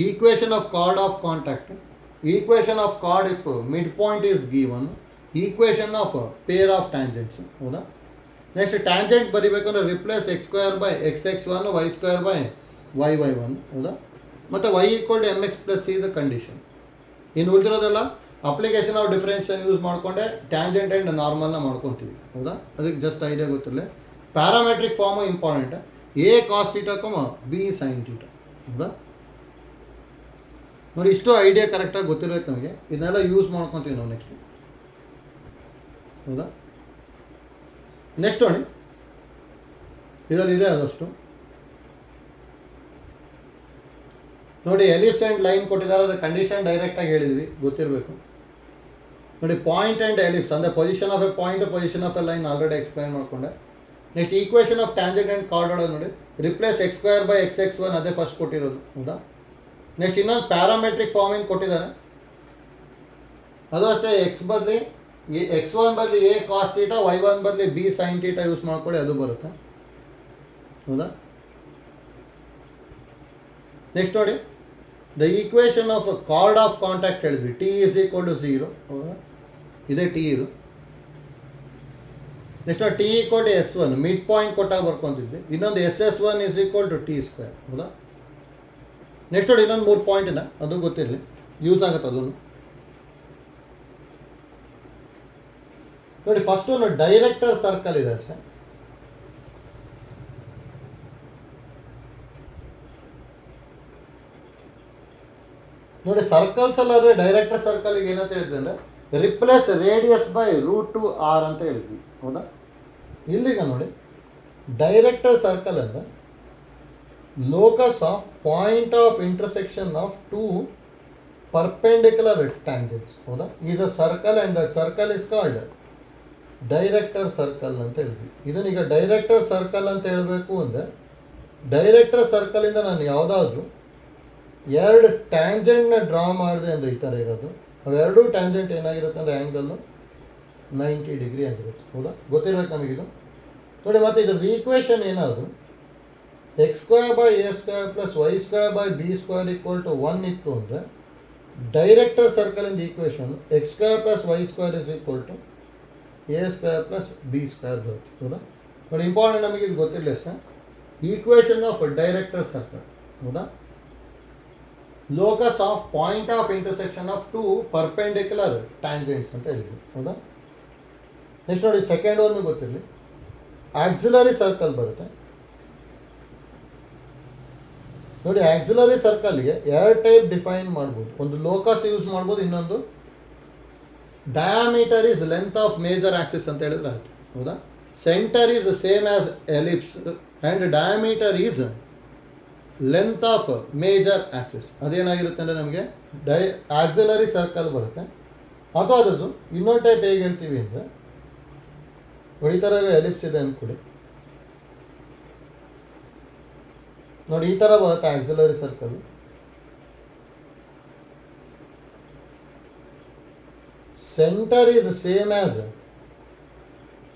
Equation of chord of contact, equation of chord if mid point is given, equation of pair of tangents. ಹೌದಾ. ನೆಕ್ಸ್ಟ್ ಟ್ಯಾಂಜೆಂಟ್ ಬರೀಬೇಕಂದ್ರೆ replace x² / xx1 y² / yy1. ಹೌದಾ. ಮತ್ತು y = mx + c the condition. ಇನ್ನು ಉಳಿದಿರೋದೆಲ್ಲ application of differential use ಮಾಡಿಕೊಂಡೆ tangent and ನಾರ್ಮಲ್ನ ಮಾಡ್ಕೊತೀವಿ. ಹೌದಾ. ಅದಕ್ಕೆ ಜಸ್ಟ್ ಐಡಿಯಾ ಗೊತ್ತಿರಲಿ. Parametric form important. a cos θ, b sin θ. ಹೌದಾ. ನೋಡಿ ಇಷ್ಟು ಐಡಿಯಾ ಕರೆಕ್ಟಾಗಿ ಗೊತ್ತಿರಬೇಕು ನಮಗೆ. ಇದನ್ನೆಲ್ಲ ಯೂಸ್ ಮಾಡ್ಕೊತೀವಿ ನಾವು ನೆಕ್ಸ್ಟ್. ಹೌದಾ. ನೆಕ್ಸ್ಟ್ ನೋಡಿ ಇದರಲ್ಲಿದೆ ಅದಷ್ಟು. ನೋಡಿ ಎಲಿಪ್ಸ್ ಆ್ಯಂಡ್ ಲೈನ್ ಕೊಟ್ಟಿದ್ದಾರೆ, ಅದರ ಕಂಡೀಷನ್ ಡೈರೆಕ್ಟಾಗಿ ಹೇಳಿದ್ವಿ, ಗೊತ್ತಿರಬೇಕು. ನೋಡಿ ಪಾಯಿಂಟ್ ಆ್ಯಂಡ್ ಎಲಿಪ್ಸ್ ಅಂದರೆ position of a point position of a line already explain ಮಾಡಿಕೊಂಡೆ. Next equation of tangent and cardioid ನೋಡಿ, ರಿಪ್ಲೇಸ್ x2/x(x1) ಅದೇ ಫಸ್ಟ್ ಕೊಟ್ಟಿರೋದು, ಹೌದಾ. ನೆಕ್ಸ್ಟ್ ಇನ್ನೊಂದು ಪ್ಯಾರಾಮೆಟ್ರಿಕ್ ಫಾರ್ಮಿಂಗ್ ಕೊಟ್ಟಿದ್ದಾರೆ, ಅದು ಅಷ್ಟೇ. x1 ಬದಲಿ a cos θ, y1 ಬದಲಿ b sin θ ಯೂಸ್ ಮಾಡ್ಕೊಳ್ಳಿ, ಅದು ಬರುತ್ತೆ, ಹೌದಾ. ನೆಕ್ಸ್ಟ್ ನೋಡಿ, the equation of chord of contact ಹೇಳಿದ್ವಿ, t = 0, ಹೌದಾ, ಇದೇ t ಇದು. Next t = s1 mid point ಕೊಟ್ಟಾಗ ಬರ್ಕೊಂತಿದ್ವಿ. ಇನ್ನೊಂದು ss1 = t², ಹೌದಾ. ನೆಕ್ಸ್ಟ್ ನೋಡಿ ಇನ್ನೊಂದು 3 ಪಾಯಿಂಟಿನ, ಅದು ಗೊತ್ತಿರಲಿ, ಯೂಸ್ ಆಗುತ್ತೆ ಅದನ್ನು ನೋಡಿ. ಫಸ್ಟ್ ಒಂದು ಡೈರೆಕ್ಟರ್ ಸರ್ಕಲ್ ಇದೆ ಸರ್. ನೋಡಿ ಸರ್ಕಲ್ಸ್ ಅಲ್ಲಾದರೆ ಡೈರೆಕ್ಟರ್ ಸರ್ಕಲ್ಗೆ ಏನಂತ ಹೇಳಿದ್ವಿ ಅಂದರೆ ರಿಪ್ಲೇಸ್ ರೇಡಿಯಸ್ ಬೈ √2r ಅಂತ ಹೇಳಿದ್ವಿ, ಹೌದಾ. ಇಲ್ಲಿಗ ನೋಡಿ ಡೈರೆಕ್ಟರ್ ಸರ್ಕಲ್ ಅಂದರೆ locus of point of intersection of 2 perpendicular tangents, ಹೌದಾ, is a circle and that circle is called director circle ಅಂತ ಹೇಳಿದ್ವಿ. ಇದನ್ನೀಗ ಡೈರೆಕ್ಟರ್ ಸರ್ಕಲ್ ಅಂತ ಹೇಳಬೇಕು ಅಂದರೆ ಡೈರೆಕ್ಟರ್ ಸರ್ಕಲಿಂದ ನಾನು ಯಾವುದಾದ್ರೂ 2 ಟ್ಯಾಂಜೆಂಟ್ನ ಡ್ರಾ ಮಾಡಿದೆ ಅಂದರೆ ಈ ಥರ ಇರೋದು, ಅವೆರಡೂ ಟ್ಯಾಂಜೆಂಟ್ ಏನಾಗಿರುತ್ತೆ ಅಂದರೆ ಆ್ಯಂಗಲ್ಲು 90 ಡಿಗ್ರಿ ಆಗಿರುತ್ತೆ, ಹೌದಾ, ಗೊತ್ತಿರಬೇಕು ನಮಗಿದು ನೋಡಿ. ಮತ್ತು ಇದ್ರದ್ದು ಈಕ್ವೇಷನ್ ಏನಾದರೂ x2/a² + y2/b² = 1 ಇತ್ತು ಅಂದರೆ director ಸರ್ಕಲಿಂದ equation x² + y² = a² + b² ಬರುತ್ತೆ, ಹೌದಾ. ನೋಡಿ ಇಂಪಾರ್ಟೆಂಟ್ ನಮಗೆ ಇದು ಗೊತ್ತಿರಲಿ ಅಷ್ಟೇ. ಈಕ್ವೇಷನ್ ಆಫ್ ಡೈರೆಕ್ಟರ್ ಸರ್ಕಲ್, ಹೌದಾ, locus of point of intersection of 2 perpendicular tangents ಅಂತ ಹೇಳಿದ್ವಿ, ಹೌದಾ. ನೆಕ್ಸ್ಟ್ ನೋಡಿ ಸೆಕೆಂಡ್ ಒಂದು ಗೊತ್ತಿರಲಿ, ಆಕ್ಸಿಲರಿ ಸರ್ಕಲ್ ಬರುತ್ತೆ ನೋಡಿ. ಆಕ್ಸಿಲರಿ ಸರ್ಕಲ್ಗೆ 2 ಟೈಪ್ ಡಿಫೈನ್ ಮಾಡ್ಬೋದು, ಒಂದು ಲೋಕಸ್ ಯೂಸ್ ಮಾಡ್ಬೋದು, ಇನ್ನೊಂದು diameter is length of major axis ಅಂತ ಹೇಳಿದ್ರೆ ಆಯಿತು, ಹೌದಾ. Centre is same as ellipse and diameter is length of major axis. ಅದೇನಾಗಿರುತ್ತೆ ಅಂದರೆ ನಮಗೆ ಆಕ್ಸಿಲರಿ ಸರ್ಕಲ್ ಬರುತ್ತೆ. ಅಥವಾ ಅದರದ್ದು ಇನ್ನೊಂದು ಟೈಪ್ ಹೇಗೆ ಹೇಳ್ತೀವಿ ಅಂದರೆ ನೋಡಿ, ಈ ಥರ ಎಲಿಪ್ಸ್ ಇದೆ ಅಂದ್ಕೊಳ್ಳಿ, ನೋಡಿ ಈ ಥರ ಬರುತ್ತೆ auxiliary circle. Centre is same as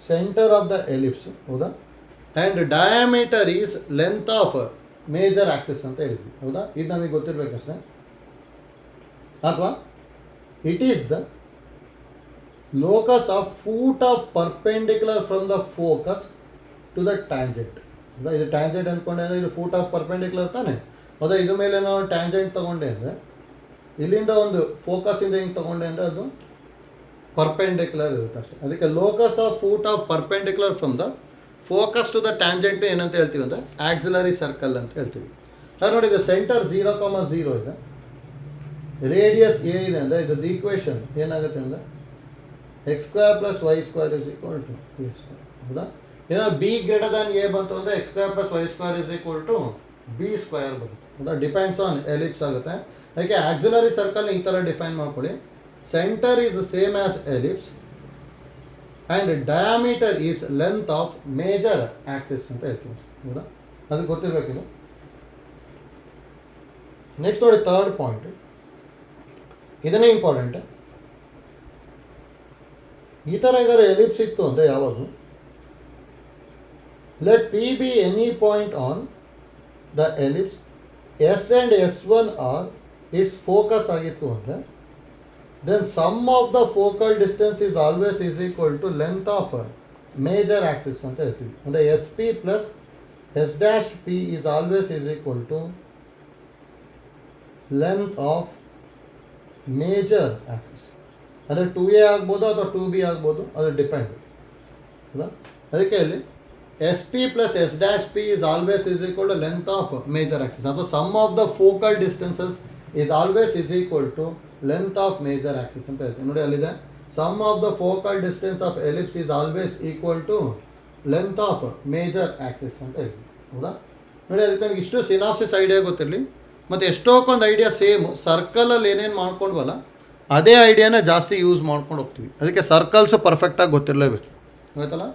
centre of the ellipse, ಹೌದಾ, and diameter is length of major axis ಅಂತ ಹೇಳಿದ್ವಿ, ಹೌದಾ. ಇದು ನಮಗೆ ಗೊತ್ತಿರಬೇಕಷ್ಟೇ. ಅಥವಾ it is the locus of foot of perpendicular from the focus to the tangent, ಹೌದಾ. ಇದು ಟ್ಯಾಂಜೆಂಟ್ ಅಂದ್ಕೊಂಡೆ ಅಂದರೆ ಇದು ಫೂಟ್ ಆಫ್ ಪರ್ಪೆಂಡಿಕ್ಯುಲರ್ ತಾನೆ, ಹೌದಾ. ಇದು ಮೇಲೆ ನಾವು ಟ್ಯಾಂಜೆಂಟ್ ತೊಗೊಂಡೆ ಅಂದರೆ ಇಲ್ಲಿಂದ ಒಂದು ಫೋಕಸಿಂದ ಹಿಂಗೆ ತೊಗೊಂಡೆ ಅಂದರೆ ಅದು ಪರ್ಪೆಂಡಿಕ್ಯುಲರ್ ಇರುತ್ತೆ ಅಷ್ಟೇ. ಅದಕ್ಕೆ locus of foot of perpendicular from the focus to the tangent ಏನಂತ ಹೇಳ್ತೀವಿ ಅಂದರೆ ಆಕ್ಸಿಲರಿ ಸರ್ಕಲ್ ಅಂತ ಹೇಳ್ತೀವಿ. ಅದು ನೋಡಿ, ಇದು ಸೆಂಟರ್ 0,0 ಇದೆ, ರೇಡಿಯಸ್ a ಇದೆ ಅಂದರೆ ಇದ್ರದ್ದು ಈಕ್ವೇಷನ್ ಏನಾಗುತ್ತೆ ಅಂದರೆ x² + y² = a², ಹೌದಾ. ಏನಾದ್ರು b > a ಬಂತು ಅಂದರೆ x² + y² = b² ಬರುತ್ತೆ, ಹೌದಾ. ಡಿಪೆಂಡ್ಸ್ ಆನ್ ಎಲಿಪ್ಸ್ ಆಗುತ್ತೆ. ಅದಕ್ಕೆ ಆಕ್ಸಿಲರಿ ಸರ್ಕಲ್ ಈ ಥರ ಡಿಫೈನ್ ಮಾಡ್ಕೊಳ್ಳಿ, centre is same as ellipse and diameter is length of major axis ಅಂತ ಹೇಳ್ತೀವಿ, ಹೌದಾ. ಅದು ಗೊತ್ತಿರಬೇಕಿಲ್ಲ. ನೆಕ್ಸ್ಟ್ ನೋಡಿ ಥರ್ಡ್ ಪಾಯಿಂಟ್, ಇದನ್ನೇ ಇಂಪಾರ್ಟೆಂಟ್. ಈ ಥರ ಈಗ ಎಲಿಪ್ಸ್ ಇತ್ತು ಅಂದರೆ ಯಾವಾಗಲೂ let P be any point on the ellipse, S and S1 are its focus ಆಗಿತ್ತು ಅಂದರೆ then sum of the focal distance is always is equal to length of major axis ಅಂತ ಹೇಳ್ತೀವಿ. ಅಂದರೆ SP plus S' P is always is equal to length of major axis. ಅಂದರೆ 2A ಆಗ್ಬೋದು ಅಥವಾ 2B ಆಗ್ಬೋದು, ಅದು ಡಿಪೆಂಡ್, ಹೌದಾ. ಅದಕ್ಕೆ ಅಲ್ಲಿ SP plus S' P is always is equal to length of major axis. ಅಥವಾ sum of the focal distances is always is equal to length of major axis ಅಂತ ಹೇಳ್ತೀವಿ. ನೋಡಿ ಅಲ್ಲಿದೆ, sum of the focal distance of ellipse is always equal to length of major axis ಅಂತ ಹೇಳ್ತೀವಿ, ಹೌದಾ. ನೋಡಿ ಅದಕ್ಕೆ ನಮಗೆ ಇಷ್ಟು ಸಿನಾಪ್ಸಿಸ್ ಐಡಿಯಾ ಗೊತ್ತಿರಲಿ. ಮತ್ತು ಎಷ್ಟೋಕೊಂದು ಐಡಿಯಾ ಸೇಮು ಸರ್ಕಲಲ್ಲಿ ಏನೇನು ಮಾಡ್ಕೊಂಡ್ವಲ್ಲ ಅದೇ ಐಡಿಯಾನ ಜಾಸ್ತಿ ಯೂಸ್ ಮಾಡ್ಕೊಂಡು ಹೋಗ್ತೀವಿ. ಅದಕ್ಕೆ ಸರ್ಕಲ್ಸು ಪರ್ಫೆಕ್ಟಾಗಿ ಗೊತ್ತಿರಲೇಬೇಕು, ಆಯ್ತಲ್ಲ.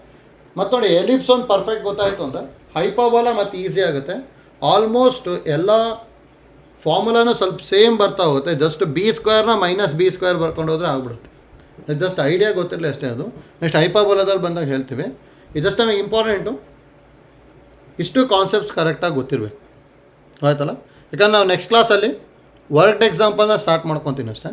ಮತ್ತು ನೋಡಿ ಎಲಿಪ್ಸ್ ಒಂದು ಪರ್ಫೆಕ್ಟ್ ಗೊತ್ತಾಯಿತು ಅಂದರೆ ಹೈಪರ್ಬೋಲಾ ಮತ್ತು ಈಸಿ ಆಗುತ್ತೆ. ಆಲ್ಮೋಸ್ಟ್ ಎಲ್ಲ ಫಾರ್ಮುಲಾನು ಸ್ವಲ್ಪ ಸೇಮ್ ಬರ್ತಾ ಹೋಗುತ್ತೆ. ಜಸ್ಟ್ b² -b² ಬರ್ಕೊಂಡು ಹೋದರೆ ಆಗ್ಬಿಡುತ್ತೆ. ಜಸ್ಟ್ ಐಡಿಯಾ ಗೊತ್ತಿರಲಿ ಅಷ್ಟೇ. ಅದು ನೆಕ್ಸ್ಟ್ ಹೈಪರ್ಬೋಲಾದಲ್ಲಿ ಬಂದಾಗ ಹೇಳ್ತೀವಿ. ಇದು ಜಸ್ಟ್ ನಮಗೆ ಇಂಪಾರ್ಟೆಂಟು, ಇಷ್ಟು ಕಾನ್ಸೆಪ್ಟ್ಸ್ ಕರೆಕ್ಟಾಗಿ ಗೊತ್ತಿರಬೇಕು, ಆಯ್ತಲ್ಲ. ಯಾಕಂದ್ರೆ ನಾವು ನೆಕ್ಸ್ಟ್ ಕ್ಲಾಸಲ್ಲಿ ವರ್ಕ್ಡ್ ಎಕ್ಸಾಂಪಲ್ನ ಸ್ಟಾರ್ಟ್ ಮಾಡ್ಕೊತೀನಿ ಅಷ್ಟೇ.